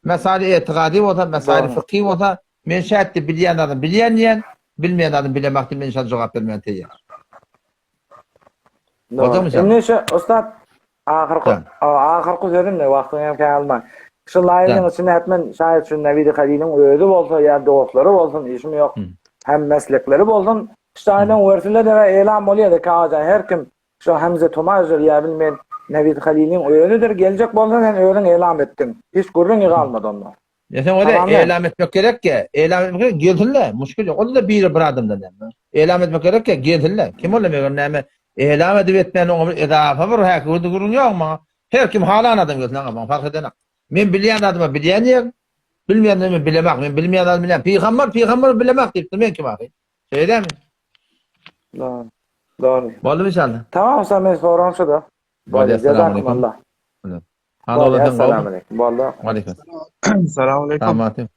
Mesele etiqadi bolsa, mesele fıkhi bolsa, men şähertde bilýän adam bilýän, bilmeýän adam bilemekdi, men şähertde jogap bermän teýär. Emneşe ustad ahirki sözüm ne wagtyň hem kalma. Şu laýyň içinde etmen şaýat şu Nevi Halil'in özü bolsa ya dostlary bolsun işim yok. Hem meslekleri bolsun. Şaýdan wörtüle de elan bolýar da her kim şu Hamza Tumaş ya bilmeýän Nevi Halil'in özüdir gelecek bolsa sen özüň elan etdiň. Hiç gurrun ýygalmady onda. Ya sen öyle elan etmek gerek ki, elan etmek gerek gelsinler, müşkil yok. O da bir adamdan. Elan etmek gerek ki gelsinler. Kim olamıyor näme? Elan edip etmeyen onu edafa var, hakiki gurrun yok mu? Her kim halan adam gelsin ama fark edene. Men bilýän adama bilýän ýer, bilmeýän adama bilemek, men bilmeýän adama bilýän. Peygamber bilemek diýipdir, men kim aky? Şeýdemi? Doğru. Boldy inşallah. Tamam, sen men soramşy da. Boldy, assalamu Allah. Assalamu alaykum. Boldy. Aleyküm. Assalamu alaykum. Tamatim.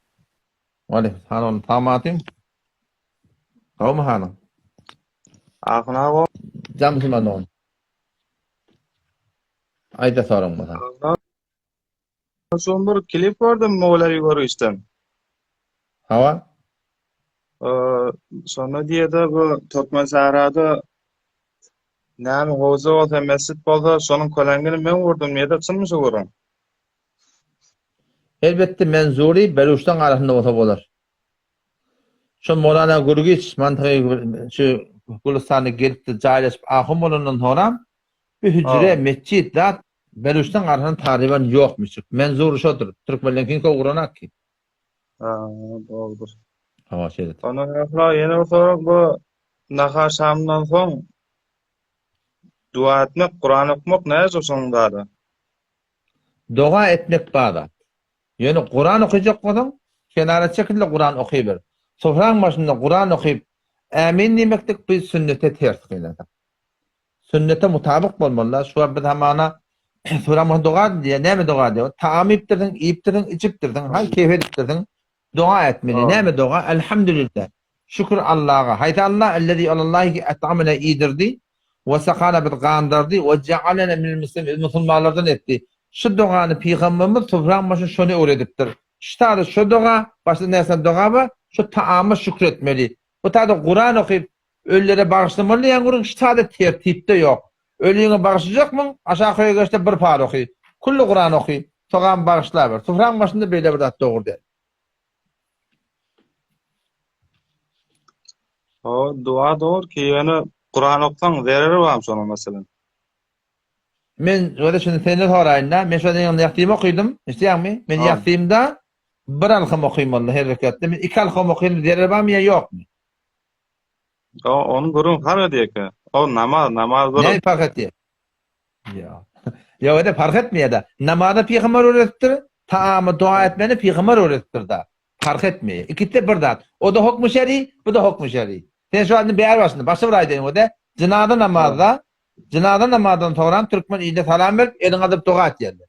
Aleyküm. Hanon tamatim. Qawm hanon. Ahnago. Jamsy manon. Ayda sorum bana. Son bir klip gördüm Moğolary görüşden. Hava? Sonra diýdi bu Türkmen Sahrada näme hoza bolsa mescit bolsa şonuň kölenini men gördüm. Näde çynmy şu görüm? Elbette menzuri Beluştan arasında olsa bolar. Şu Molana Gurgiç mantığı şu Gülistan'a gelip de jaýlaşyp ahym bolandan sonra bir hücre mescit zat Beluştan arasında tariban ýokmuş. Menzuri şodur. Türkmenlerkin guranak ki. Doğrudur. Hava şeýle. Ona ýene bir sorak bu nahar şamdan soň dua etmek, Kur'an okumak näçe şoňda? Dua etmek bada. Yani Kur'an okuyacak bolsaň, kenara çekilip Kur'an okuyber. Sofraň başynda Kur'an okuyup amin demekdik biz sünnete ters geladak. Sünnete mutabık bolmaly. Şu bir hamana Sura dua diýe, näme dua diýe? Taam ipdirdiň, ipdirdiň, içipdirdiň, hangi keyfet ipdirdiň? Dua etmeli. Näme dua? Elhamdülillah. Şükür Allah'a. Hayta Allah ellezî alallahi et'amena idirdi ve sakana bil gandırdi ve cealena minel muslimin musulmanlardan etti. Şu duany Peygamberimiz sofraň başynda şonu öwredipdir. Şeýle şu dua, başda näse dua ba, şu taamy şükretmeli. Bu taýda Kur'an okuyup öllere bagışlamaly ýa gurun şeýle tertipde ýok. Ölüňe bagışlajakmyň? Aşağı geçde bir par oky. Kullu Kur'an oky. Togan bagışlar ber. Sofraň başynda beýle bir zat dogry der. O dua doğru ki yani Kur'an okusan zararı var şonuň meselem. Men öyle şunu seni soraýynda, men şoňa ýagtym okuydum. Eşdiňmi? Men ýagtymda bir alham okuýmam her rekatda. Men iki alham okuýdum, zararı barmy ýa ýokmy? Onu gurun har edýek. O namaz Ne fark etdi? Ya. Ya öyle fark etmiyor da. Namazda Peygamber öğrettir, taamı dua etmeni Peygamber öğrettir da. Fark etmiyor. İkisi bir zat. O da hukmu şer'i, bu da hukmu şer'i. Sen şu anda bir başında başa vuraydın o da. Cenaze namazdan sonra Türkmen iyide salam verip elin alıp dua et geldi.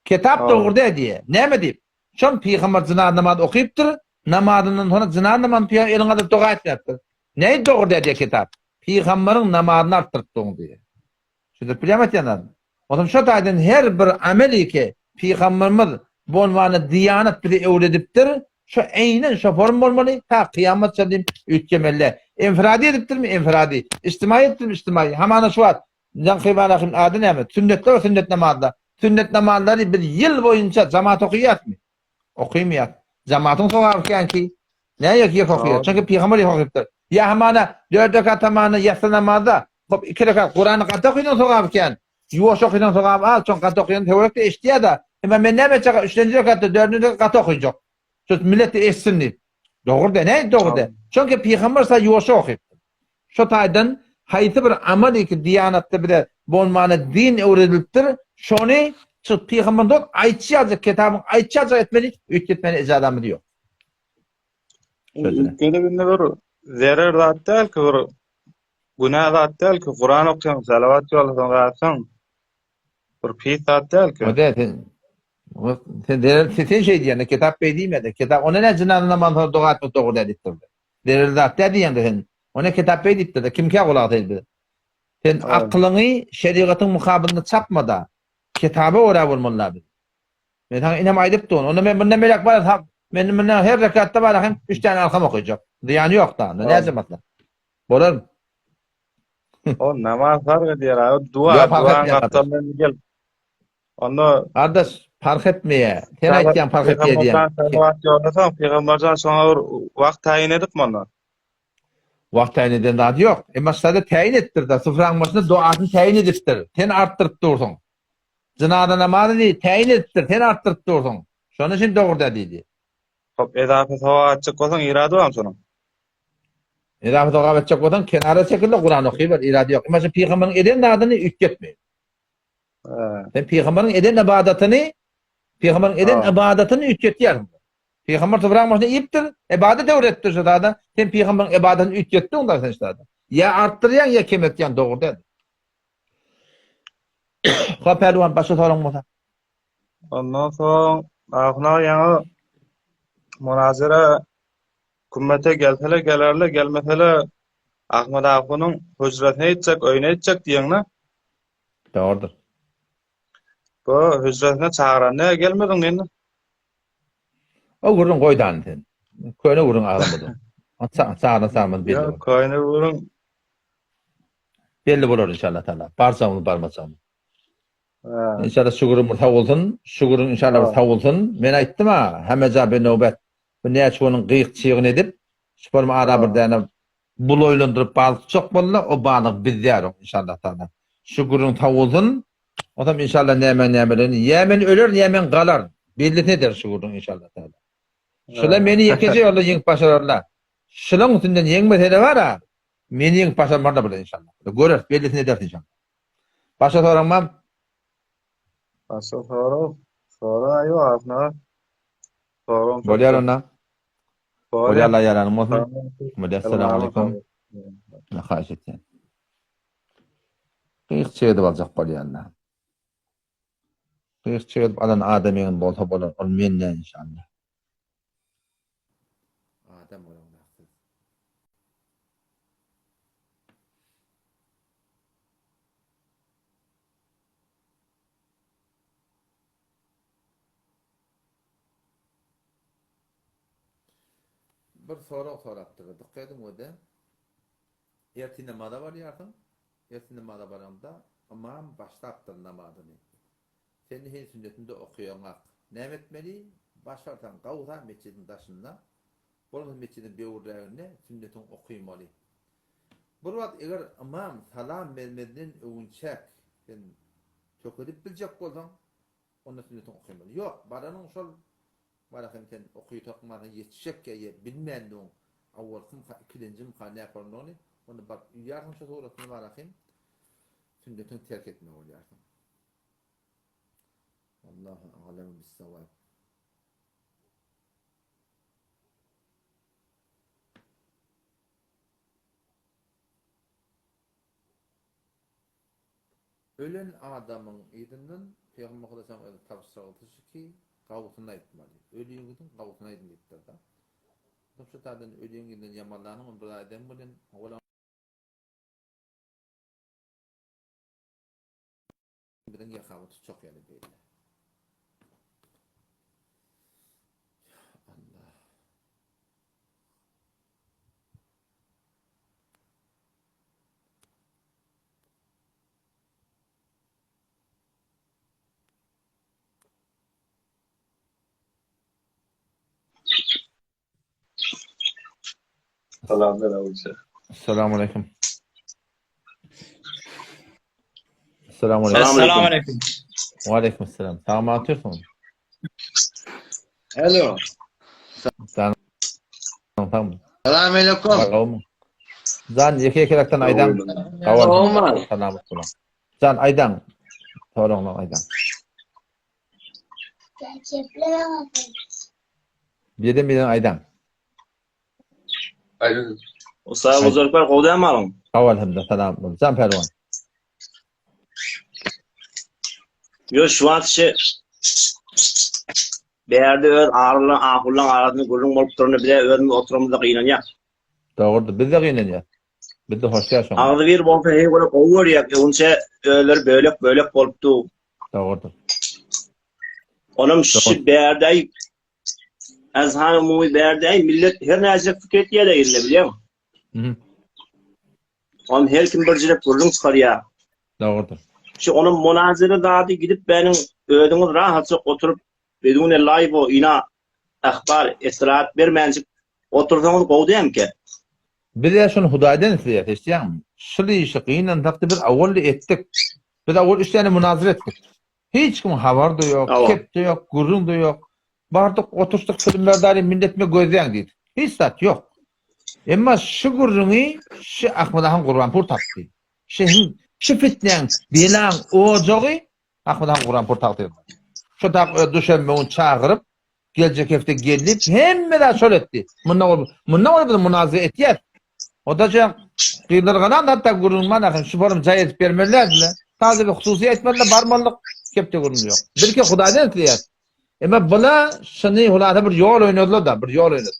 Kitap doğru diye. Ne mi deyip? Şun Peygamber cenaze namazı okuyuptur. Namazından sonra cenaze namazı elin alıp dua et yaptır. Ne doğru diye kitap? Peygamberin namazını arttırttın diye. Şurada bilemet yanar. O zaman şu taýdan her bir ameli ki Peygamberimiz bu unwany diýanet bile öwredipdir. Şu eýnen şu form bolmaly ta kıyamet çadım ütgemelle. Infiradi edipdirmi? Infiradi. İçtimai edipdirmi? İçtimai. Hamana şu wat. Jan kıybalakyň ady näme? Sünnetler we sünnet namazda. Sünnet namazlary bir ýyl boýunça jamaat okuýatmy? Okuýmaýar. Jamaatyň sowapkän ki näme ýok okuýar. Çünki Peygamber okuyupdyr. Ya hamana 4 rekat tamamını yatsı namazda. Hop 2 rekat Kur'an'ı kata okuyun sokabken. Yuvaş okuyun sokab al. Çon kata okuyun teorekte eştiya da. Hemen men näme çaka 3. rekatta 4. rekat kata okuyacak. Şu millet eşsin deyip. Doğru da ne? Doğru da. Çünkü Peygamber sa yuvaş okuyup. Şu taýdan haýsy bir amal iki diýanatda bir bolmany din öwredilipdir. Şonu çık peygamberden aytçı kitabın aytçı etmeli, ütletmeni icadamı diyor. Sözüne. Gönebinde bir zarar zat değil ki, bir günah zat değil ki. Kur'an okuyan, salavat yollasın, gayatsan. Bir pis zat değil ki. O da sen şey diyen kitap beydiyemedi. Kitap ona ne cinanına mantığı doğat mı doğru dediktirdi. Dereldat dedi yani sen. Ona kitap beydiktirdi. Kimke kulak dedi. Sen aklını şeriatın mukabilini çapmada kitabı oraya vurmalılar. Ben sana inem aydıp da onu ben bundan melek var. Ben her rekatta var. 3 tane arkam okuyacak. Diyanı yok da. Ne zamanla. Bolar mı? O namaz fark ediyor abi. Ya, Dua, fark duan etmiyor kaptandan gel. Onu Kardeş fark etmeye. Sen aytken fark etmeye diyen. salavat yollasan, peygamberden sonra bir vakt tayin edip mi onu? Vakt tayin eden adı yok. Ama sadece tayin ettir de sıfırın başında duasını tayin ediptir. Sen arttırıp dursun. Cinaada namazı değil, tayin ettir. Sen arttırıp dursun. Şunu için doğru dedi. Hop, edafe tava açık olsan iradı var mı sonun? İrafı doğru edecek olan kenara çekildi Kur'an okuyuyor. İradı yok. Ama sen peygamberin eden adını ütletmiyor. Sen peygamberin eden ibadetini ütletiyordun. Peygamber sıfırın başında iptir. İbadet öğrettir zaten. Sen peygamberin ibadetini ütlettin ondan sen işte. Ya arttıryan ya kemetyan doğru dedi. Kapelvan başı sorun mu? Ondan sonra ahına yana münazara kümmete gelseler gelerler, gelmeseler Ahmet Aku'nun hücretine gidecek, oyuna gidecek diyen ne? Doğrudur. Bu hücretine çağıran ne? Gelmedin yani. O gurun koydan sen. Köyüne gurun ağlamadın. Sağını belli Ya olur. koyunu vurun. Belli olur inşallah Teala. Barsamını barmasam. İnşallah şukurun tav olsun. Şukurun inşallah tav olsun. Men aytdım ha. Hemece bir nöbet. Bu ne açığının kıyık çığın edip sporma ara bir tane bul oylandırıp balık çok bolla o balık bizler inşallah Teala. Şukurun tav olsun. O zaman inşallah nemen yemen ölür yemen kalar. Belli nedir şukurun inşallah Teala. Şular beni yekece yolla yeng başarırlar. Şulan üstünden yeng mesele var ha. Meni yeng başarmarlar burada inşallah. Görür belli nedir inşallah. Başa soramam. Başka sonra yok aslında. Boliyar ona. Boliyarla yaranım olsun. Selamun aleyküm. Xahiş etken. Qiyıq çeydi balacaq boliyarla. Qiyıq çeydi alan adamın bolsa bolar. Ol menne inşallah. Adam olan baxsız. Bir soru sorattı. Dıkkadım o da. Erti namada var yardım. Erti namada varamda ama başlattır namadını. Senin her sünnetinde okuyamak. Ne etmeli? Başlardan qavza meçidin taşında. Bunun meçidin beğurlarını sünnetin okuymalı. Bir vaxt eğer imam salam vermeden övünçek sen çok edip bilecek bolsan onun sünnetin okuymalı. Yok, baranın şol Barakan sen okuyup okumadan yetişecek ya bilmeyenliğin avvalkım ikincim ne yaparını onu bak yardım şu sorusunu barakan sünnetin terk etme oluyorsun. Allahu alem bis-savab. Ölen adamın idinden Peygamber Aleyhisselam tavsiye etmişti ki qavutuna aytmalı. Ölüyüngün qavutuna aytmalıdır da. Şu tadan ölüyüngün yamanlarının bir adam bilen ola bilen yaqavutu çok yani belli. Allah. Selamun aleyküm. Selamun aleyküm. Assalamu alaikum. Ve aleyküm selam. Tamam atıyorsun. Hello. Tamam. Selam aleyküm. Tamam. Zan yeke aydan Olmaz. Selamun aleyküm. Zan aydan Sorağına aydan. Birden aydan. Usta buzurlar kovdan mı alın? Alhamdulillah, selam. Can Pervan. Yo şu an bir yerde öz ağırlığın ahullan arasını gurrun olup durunu bile özünün oturumuzda kıyınanya. Doğrudur. Biz de kıyınanya. Biz de hoş geldin. Ağzı bir bolsa hey böyle kovur ya. Onca öler böyle kolptu. Doğrudur. Onun şu bir yerde azhan umumi bir yerde millet her nece fikret diye de girle biliyor musun? Hı. Onun her kim bir cilep gurrun çıkarıyor. Doğrudur. Şu onun münazere dadı gidip benim ödümüz rahatça oturup bedune live o ina ahbar istirahat vermeyecek oturduğumuz kovduyam ki. Biz de şunu Hudayden isteyet isteyen. Şunu işi kıyınan taktı biz avvalli ettik. Biz avval işlerini münazir ettik. Hiç kim havar da yok, kep de yok, gurrun da yok. Bardık otursak filmlerdari milletime gözleyen deydi. Hiç sat yok. Ama şu gurrunu şu Ahmedhan Kurban pur taktı. Şu fitnen, bilan, ocağı Ahmedhan Kurban pur taktı. Şu da düşenmeğini çağırıp gelecek hafta gelip hemmeden şöyle etti. Bundan olmadı münazir etiyet. O da kıyılırgana hatta gurulman akın şu forum cayet vermeler bile. Taze bir hususi etmeliler barmallık kepte guruluyor. Bir ki Hudaydan etiyet. Ama bula şunu hulata bir yol oynadılar da bir yol oynadılar.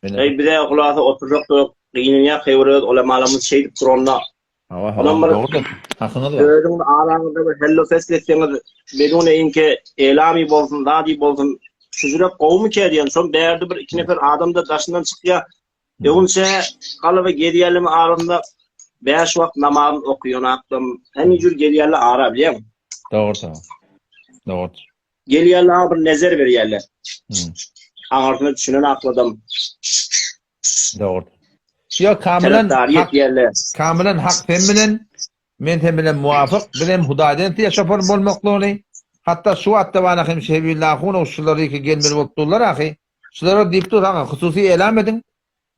Bir de kulağına oturacak da kıyınıya kıyırıyoruz olamalarımız şeydik durumda. Doğrudur. Hakkını da var. Ödümün ağlarında bir hello fest etseniz bedune inke elami bolsun, dadi bolsun. Şucurap kovmu ki diyen son değerli bir iki nefer adam da taşından çıkıyor. Onca kalı ve gediyerlimi ağrında 5 vakit namazını okuyor aklım. Hem cür gediyerli ağra biliyor musun? Doğrudur. Gediyerli ağır bir nezer veriyorlar. Ağrını düşünün akladım. Doğrudur. Yok kamilen hak feminen men temelen muvafık bilen Hudaydan diye şoför bolmaklığı. Hatta şu hatta bana hem şebilahun o şuları ki gelmeli oldular ahi. Şuları deyip dur ha hususi elam edin.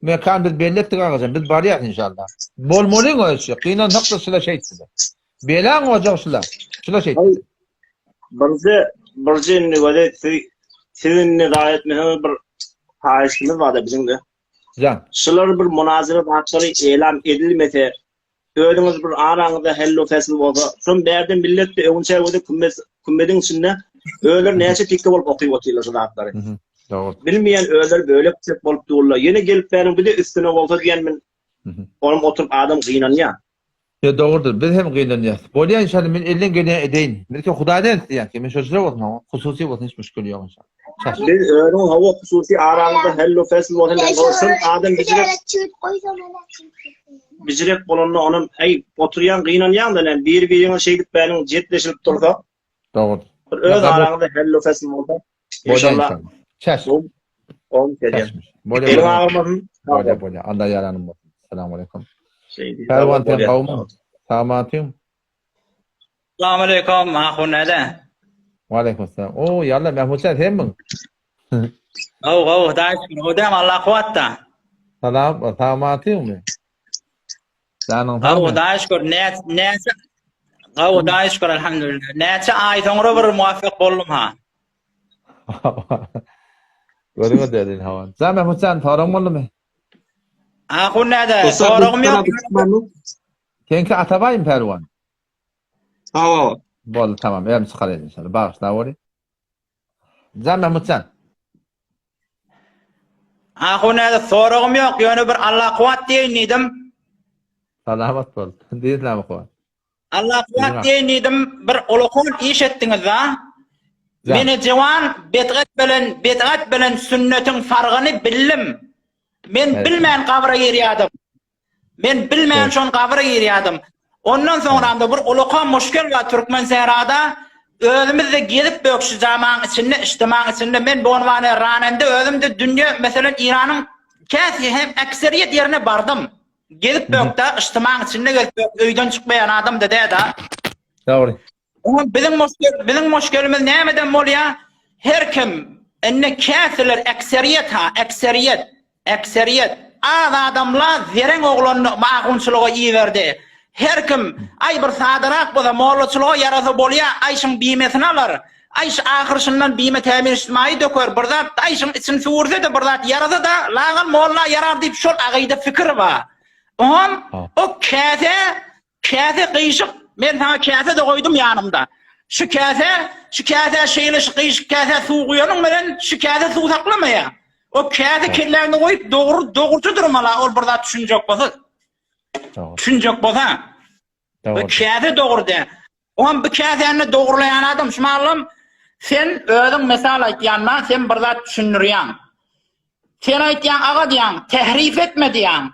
Mekan biz belli ettik ağacım. Biz bari inşallah. Bolmolun o işi. Kıyınan nokta şula şey etti. Belan olacak şula. Şula şey etti. Birce böyle sizinle gayet mühim bir paylaşımız vardı bizim de. Can. Şular bir münazara bakları elam edilmese ödünüz bir aranızda hello festival olsa son berden millet de önce öde kummedin içinde öler neyse tikte olup okuyup oturuyorlar zaatları. Doğru. Bilmeyen öler böyle küçük olup dururlar. Yine gelip benim bir de üstüne olsa diyen ben oğlum oturup adam kıyınanıyor. Ya doğrudur. Biz hem kıyınanıyor. Bolya inşallah men elden gelen edeyim. Belki Hudaydan isteyen ki men sözler olsun. Hususi olsun hiç müşkül yok inşallah. Biz öğren hava hususi aramızda hello festival olsun adam bicirek bolonla onun oturuyan kıyınanıyor da lan bir şeydik benim jetleşip dursa. Doğrudur. Öz aramızda hello festivalda inşallah. Çeş. On kere. Bolya. Allah yaranım olsun. Selamünaleyküm. Pervan tem kavmum. Selamatüm. Selamünaleyküm. Ahun neden? Aleykümselam. Oo yallah Mahmud sen hem mi? Daim Allah kuatta. Selamatüm mi? Canım daşkur neyse. Daşkur elhamdülillah. Neyse ay sonra bir muvaffak boldum ha. Görüyor dedin havan. Sen Mahmud sen tarım oldu mu? Ahun neden? Sorağım yok. Kenki atabayım Pervan. Tamam. Bol tamam. Yarım çıkar edin inşallah. Bağışla orayı. Can Mahmud sen. Ahun neden? Sorağım yok. Yani bir Allah kuat diyeyniydim. Salamat bol. Değiller mi kuat? Allah kuat diyeyniydim. Bir olukun iş ettiniz ha. Meni civan betqat bilen sünnetin fargını bildim. Men bilmeyen kabra giriyadım. Men bilmeyen şon kabra giriyadım. Ondan sonra da bir uluqa müşkil var Türkmen sehrada. Özümüzde gelip bökşü zaman içinde, içtiman içinde men bu unvanı ranende özümde dünya mesela İran'ın kesi hem ekseriyet yerine bardım. Gelip bökta içtiman içinde gelip öyden çıkmayan adam dedi da. Doğru. Bizim müşkilimiz neyemeden bol ya? Her kim enne kesiler ekseriyet. Az adamlar zeren oğlanını mağunçuluğa iyi verdi. Her kim ay bir sadarak boza mollaçylyga yarasa bolýa, aýşyň biýmesini alar. Aýş ahyrşyndan biýme tämin ijtimai döker. Bir zat aýşyň için suurda da bir zat yarasa da lagan molla yarar diýip şol agyda fikir bar. O käse qyşyk, men sana käse de goýdum ýanymda. Şu käse şeýle qyşyk käse suw goýanyň bilen şu käse suw saklamaýa. O käse kellerini goýup dogurçy durmala, ol bir zat düşünjek bolsa. Düşünjek bolsa. Bu käse dogurdy. Bu käseni dogurlayan adam şumalym sen özüň mesal aýtýanma, sen bir zat düşünürýän. Sen aýtýan aga diýän, tehrif etme diýän.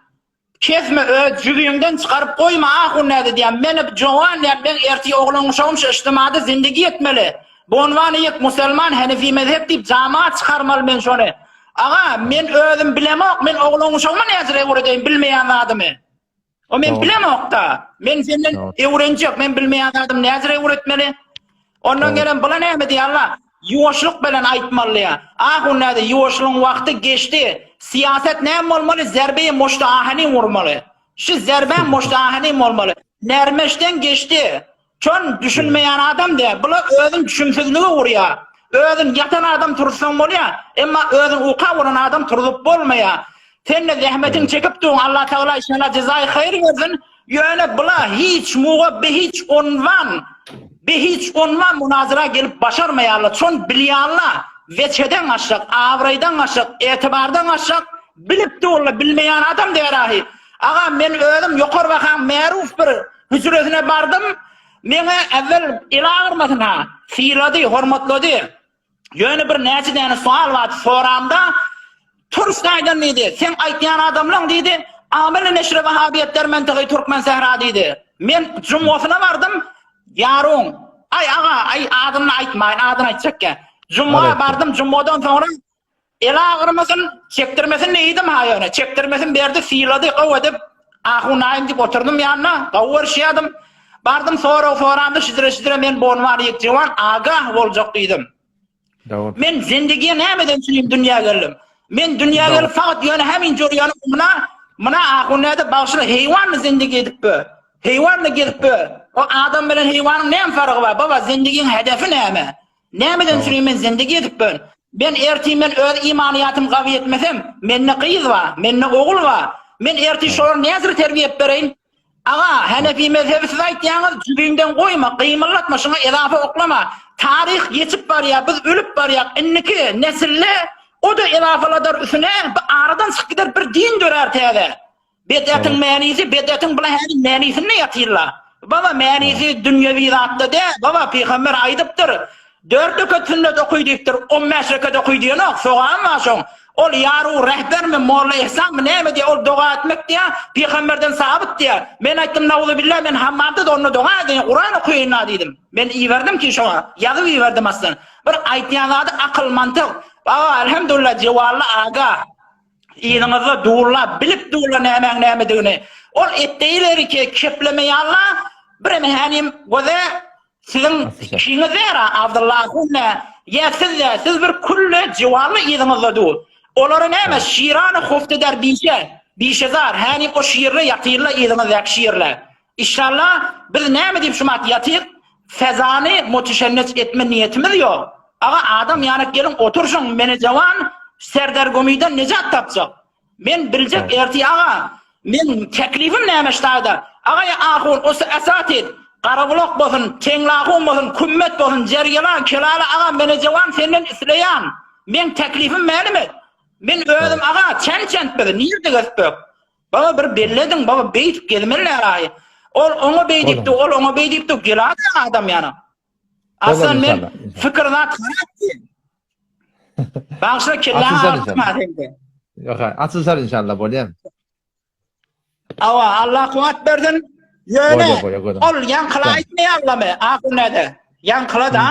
Kesme öz jügüňden çykaryp goýma, ahun näde diýän. Meni jowan diýän, ben erti ogluň şowmş ijtimada zindigi etmeli. Bu onwany ýek musulman Hanefi mezhep diýip jamaat çykarmaly men şonu. Aga, men özüm bilemok, men ogluň şowma näzire öwredýän bilmeýän adamy. O men bilemok da. Men senden öwrenjek, men bilmeýän adam näzire öwretmeli. Ondan gelen bula näme diýärler? Ýuwaşlyk bilen aýtmaly. Ahun näde ýuwaşlygyň wagty geçdi. Siyaset näme bolmaly? Zerbe-i muştahany vurmaly. Şu zerbe muştahany bolmaly. Nermeşden geçdi. Çon düşünmeýän adam de, bula özüň düşünsizligi urýar. Özüň ýatan adam tursaň bolýar, emma özüň uka vuran adam turup bolmaýar. Sen de zähmetiň çekip dur, Allah Taala sana jazay hayır versin. Ýöne bula hiç muga be hiç onvan munazara gelip başarmaýarlar. Çon bilýärler. Veçeden aşak, avraydan aşak, etibardan aşak, bilip durla bilmeýän adam derahi. Aga men özüm ýokary bakan märuf bir hüzretine bardım. Mene evvel ilagyrmasyn ha. Fiilady, hormatlady. Ýöne bir näçe däne sual bar soramda. Turstaýdan diýdi. Sen aýtýan adamlaň diýdi. Amel neşre Vahabiyetler mentägi Türkmen Sehra diýdi. Men jumwasyna bardım. Yarun. Ay aga, ay adyny aýtmaýyn, adyny aýtjak. Cumma bardım, cummadan sonra ilagyrmasyn, çektirmesin neydim ha ýöne. Çektirmesin berdi, fiilady, gaw edip, ahunaýym diýip oturdum ýanyna, gawurşýadym. Bardım soramda şidire men bonwar ýek jowan agah boljak diýdim. Men zindigiýe nämeden düşünýim dünýä geldim. Men dünýä gelip faqat ýöne hemin jörýany muna ahunada bagşyly heýwan zindigi edipdi. Heýwan edipdi. O adam bilen heýwanyň näme fargy bar? Baba zindigiň hedefi näme? Nämeden düşünýim men zindigi edipdi? Ben erti men öz imaniýatym gawy etmesem, menne gyz bar, menne ogul bar. Men erti şolar näzir terbiýe bereýin? Aga, Hanefi mezhebi siz aýtýaňyz, jübüňden goýma, gymyllatma, şoňa edafa oklama. Tarih geçip barýar, biz ölüp barýar. Inniki nesille o da edafaladar üstüne aradan çykyp gider bir din dörer täze. Bedätiň mänisi, bedätiň bilen häzir mänisini ýatyrlar. Baba mänisi dünýewi zatda de, baba peýgamber aýdypdyr. 4 rekat sünnet okuýdypdyr, 15 rekat okuýdýanak, soğan maşoň. Ol yaru rehber mi, molla ihsan mi, näme diýär, ol doga etmek diýär, peýgamberden sabit diýär. Men aýtdym nauzu billah, men hammada da onu doga edin, Qur'an okuýyn diýdim. Men iýerdim ki şoňa, ýazyp iýerdim aslan. Bir aýtýan zady akıl mantyk. Baba elhamdülillah jewalla aga. Ýyňyzda durla, bilip durla näme digini. Ol etdiýleri ki keplemeýärler, bir mehanim goza sizin kişiniz era Abdullah'unla siz bir kulle civarlı ýyňyzda dur. Olara näme şirany hofta der bişezar, hani o şiirle yatyrla ýyňyzda şiirler. İnşallah biz näme diýip şumat yatyr, fezany mutşennet etme niýetimiz ýok. Aga adam ýany gelin oturşun, meni jawan serdergomydan nejat tapjak. Men biljek erti aga, men teklifim näme ştada? Aga ya ahun o esatid Qarabulak bolsun, Tenglağun bolsun, Kümmet bolsun, Jergelan, Kelala aga meni jawan senden isleýän. Men teklifim mälimi? Men özüm aga çent bedi, nirde göspök. Baba bir belledin, baba beýtip gelmeler aý. Ol oňa beýdipdi, ol oňa beýdipdi, geladi adam ýana. Aslan men fikirna qarapdy. Başla kellan atmadyňdy. Ýok, açylsar inşallah bolýar. Awa Allah kuwat berdin. Ýöne ol ýankyla aýtmaýarlamy, ahunada. Ýankyla da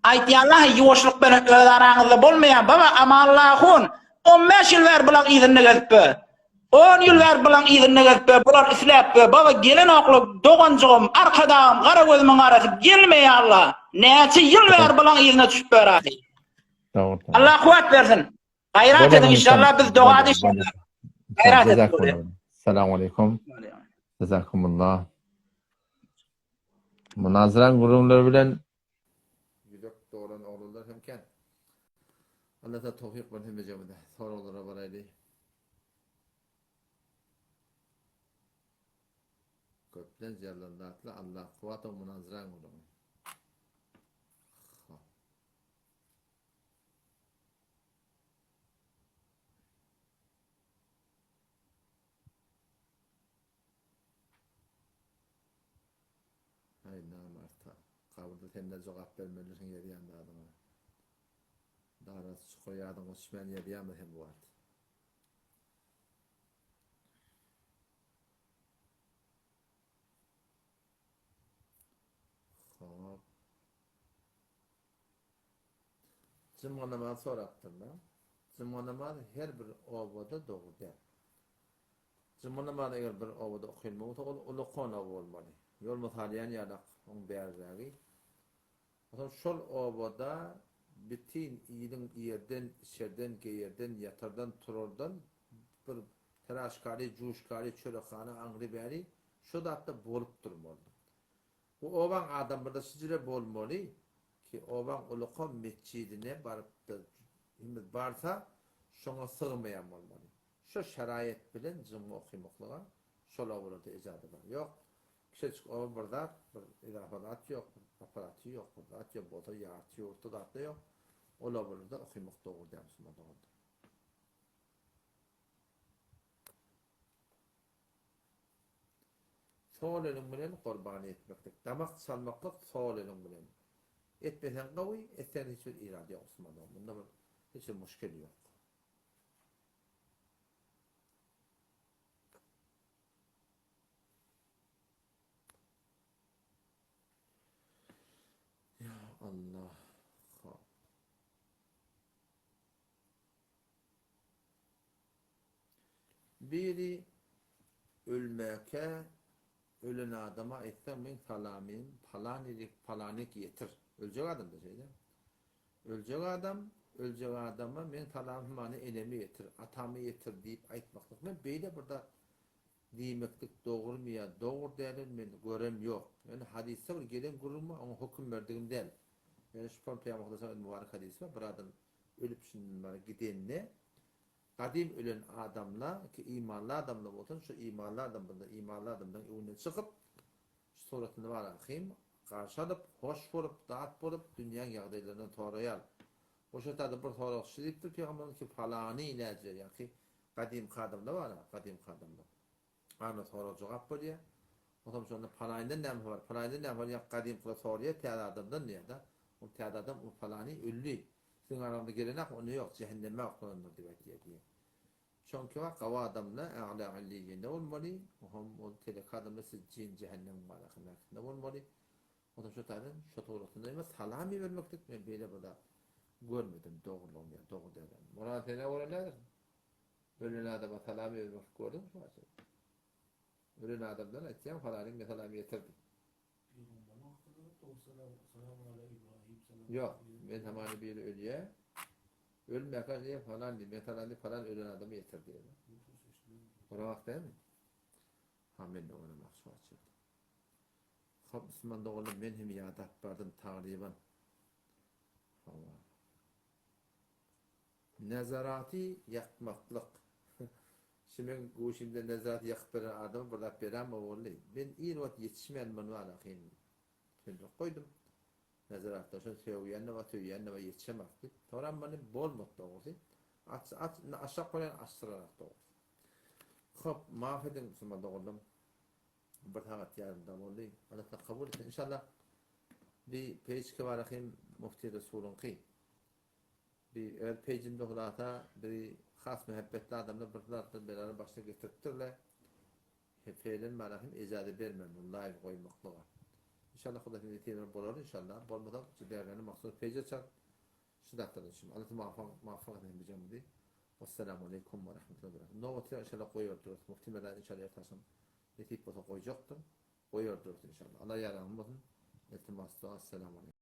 aýtýarlar ýuwaşlyk bilen öz araňyzda bolmaýan baba amallahun 15 ýyl ber bilen izinni gezipdi. 10 ýyl ber bilen izinni gezipdi. Bular isläpdi. Baba gelen okly doganjygym, arkadam, gara gözümiň arasy gelmeýärler. Näçe ýyl ber bilen izinne düşüp beradi. Allah kuwat bersin. Gaýrat edin inşallah biz dogady inşallah. Gaýrat edin. Assalamu alaikum. Jazakumullah. Münazıran gurumlar bilen güdük doğran oğullar hemken. Allah da tawfik versin hemecemide. Sorulara baraydı. Köpten ziyarlandatla Allah kuvvet-i münazıran gurumu. Hay namarta. Kabulda tende cevap vermelirsin yediyen de adama. Darası koyadın Osman yediyen de hem bu vardı. Hop. Cımanama soraktın da. Cımanama her bir ovada doğdu. Cımanama eğer bir ovada okuyulmalı, o kon ov olmalı. Yol mutaliyen yadak on berzagi. O şol ovada bütün iyinin yerden, şerden, geyerden, yatardan, turordan bir teraşkari, cuşkari, çörekhana, angribari şu da hatta bolup durmalı. Bu oban adam burada sizce bolmalı ki oban ulukom mescidine barıp da barsa şuna sığmayan olmalı. Şu şarayet bilen cımma okuymaklığa şola burada icadı var. Yok. Küçük oban burada bir idafalat yok, aparatı yok, burada at yok, burada yağıtı yok, ortada da yok. Ola burada okuymak doğru demişim o doğru. Sol elin bilen kurban etmektik. Damak salmaklık sol elin bilen. Etmesen kavi, etsen hiçbir irade yok Osmanlı. Bunda hiçbir müşkil yok. Ya Allah. Biri ölmeke ölen adama etsen min falamin falanik yetir. Ölecek adam da şeyde. Ölecek adama min falamin mani enemi yetir. Atamı yetir deyip aytmaklık. Ben böyle burada demeklik doğru mu ya? Doğru değerli ben görem yok. Yani hadiste bir gelen gururma ama hüküm verdiğim değil. Yani şu peygamber sallallahu mübarek hadisi var. Buradan ölüp şimdi gidenle kadim ölen adamla ki imanlı adamla olsun şu imanlı adamdan önüne çıkıp suratını var akıyım karşılayıp hoş olup dağıt olup dünyanın yağdaylarını torayal. O şekilde bir sorak şiriktir peygamberin ki falanı ilacı ya ki kadim kadımda var ha kadim kadımda. Ana sorak cevap veriyor. O zaman sonra falaniden ne var? Falaniden ne var ya kadim kula soruyor tiyada adamdan ne da? O tiyada adam o falanı ünlü. Sizin aramda gelenek onu yok cehenneme aklanır diye. Çünkü var kava adamla a'la aliyinde olmalı. O telek adamla siccin cehennem var akınakında olmalı. O da şu tarzın şu doğrultusunda ama salami vermektik ben böyle burada görmedim doğruluğunu ya doğru değerli. Muratene oralar ölen adama salami vermek gördün mü? Ölen adamdan etken falanın salami yetirdi. Yok ben zamanı bir ölüye ölmeye diye falan diye falan ölen adamı yetir diye. Bırak değil mi? Hamen de ona mahsus açıldı. Hop Müslüman da oğlum ben hem yadat bardım tariban. Allah. Nezarati yakmaklık. Şimdi bu şimdi nezarati yakıp veren adamı burada veren mi oğlu? Ben iyi vakit yetişmeyen bana alakayım. Şimdi koydum. Nezaratta şu tövyenle ve yetişemekti. Toran bana bol mutlu oldu. Aşağı koyan astırarak doğru. Hop mahvedin Müslüman da oğlum. Bir takat yarımda oldu. Allah kabul etsin. İnşallah bir page var akıyım Mufti Resul'un ki. Bir eğer page'imde hulata bir khas muhabbetli adamla beraber başta getirttirler. Fe'len malahim icade vermem. Live koymakla var. İnşallah Allah'ın niyetiyle bolar inşallah. Bolmadan değerlerini maksud page açar. Şu dakikada şimdi. Allah'ın muvaffak edeceğim diye. Vesselamu aleyküm ve rahmetullahi ve berekatuhu. Novatı inşallah koyuyordur. Muhtemelen inşallah ertaşın netip koyacaktır. Koyuyordur inşallah. Allah yararlanmasın. Iltimas dua. Esselamu aleyküm.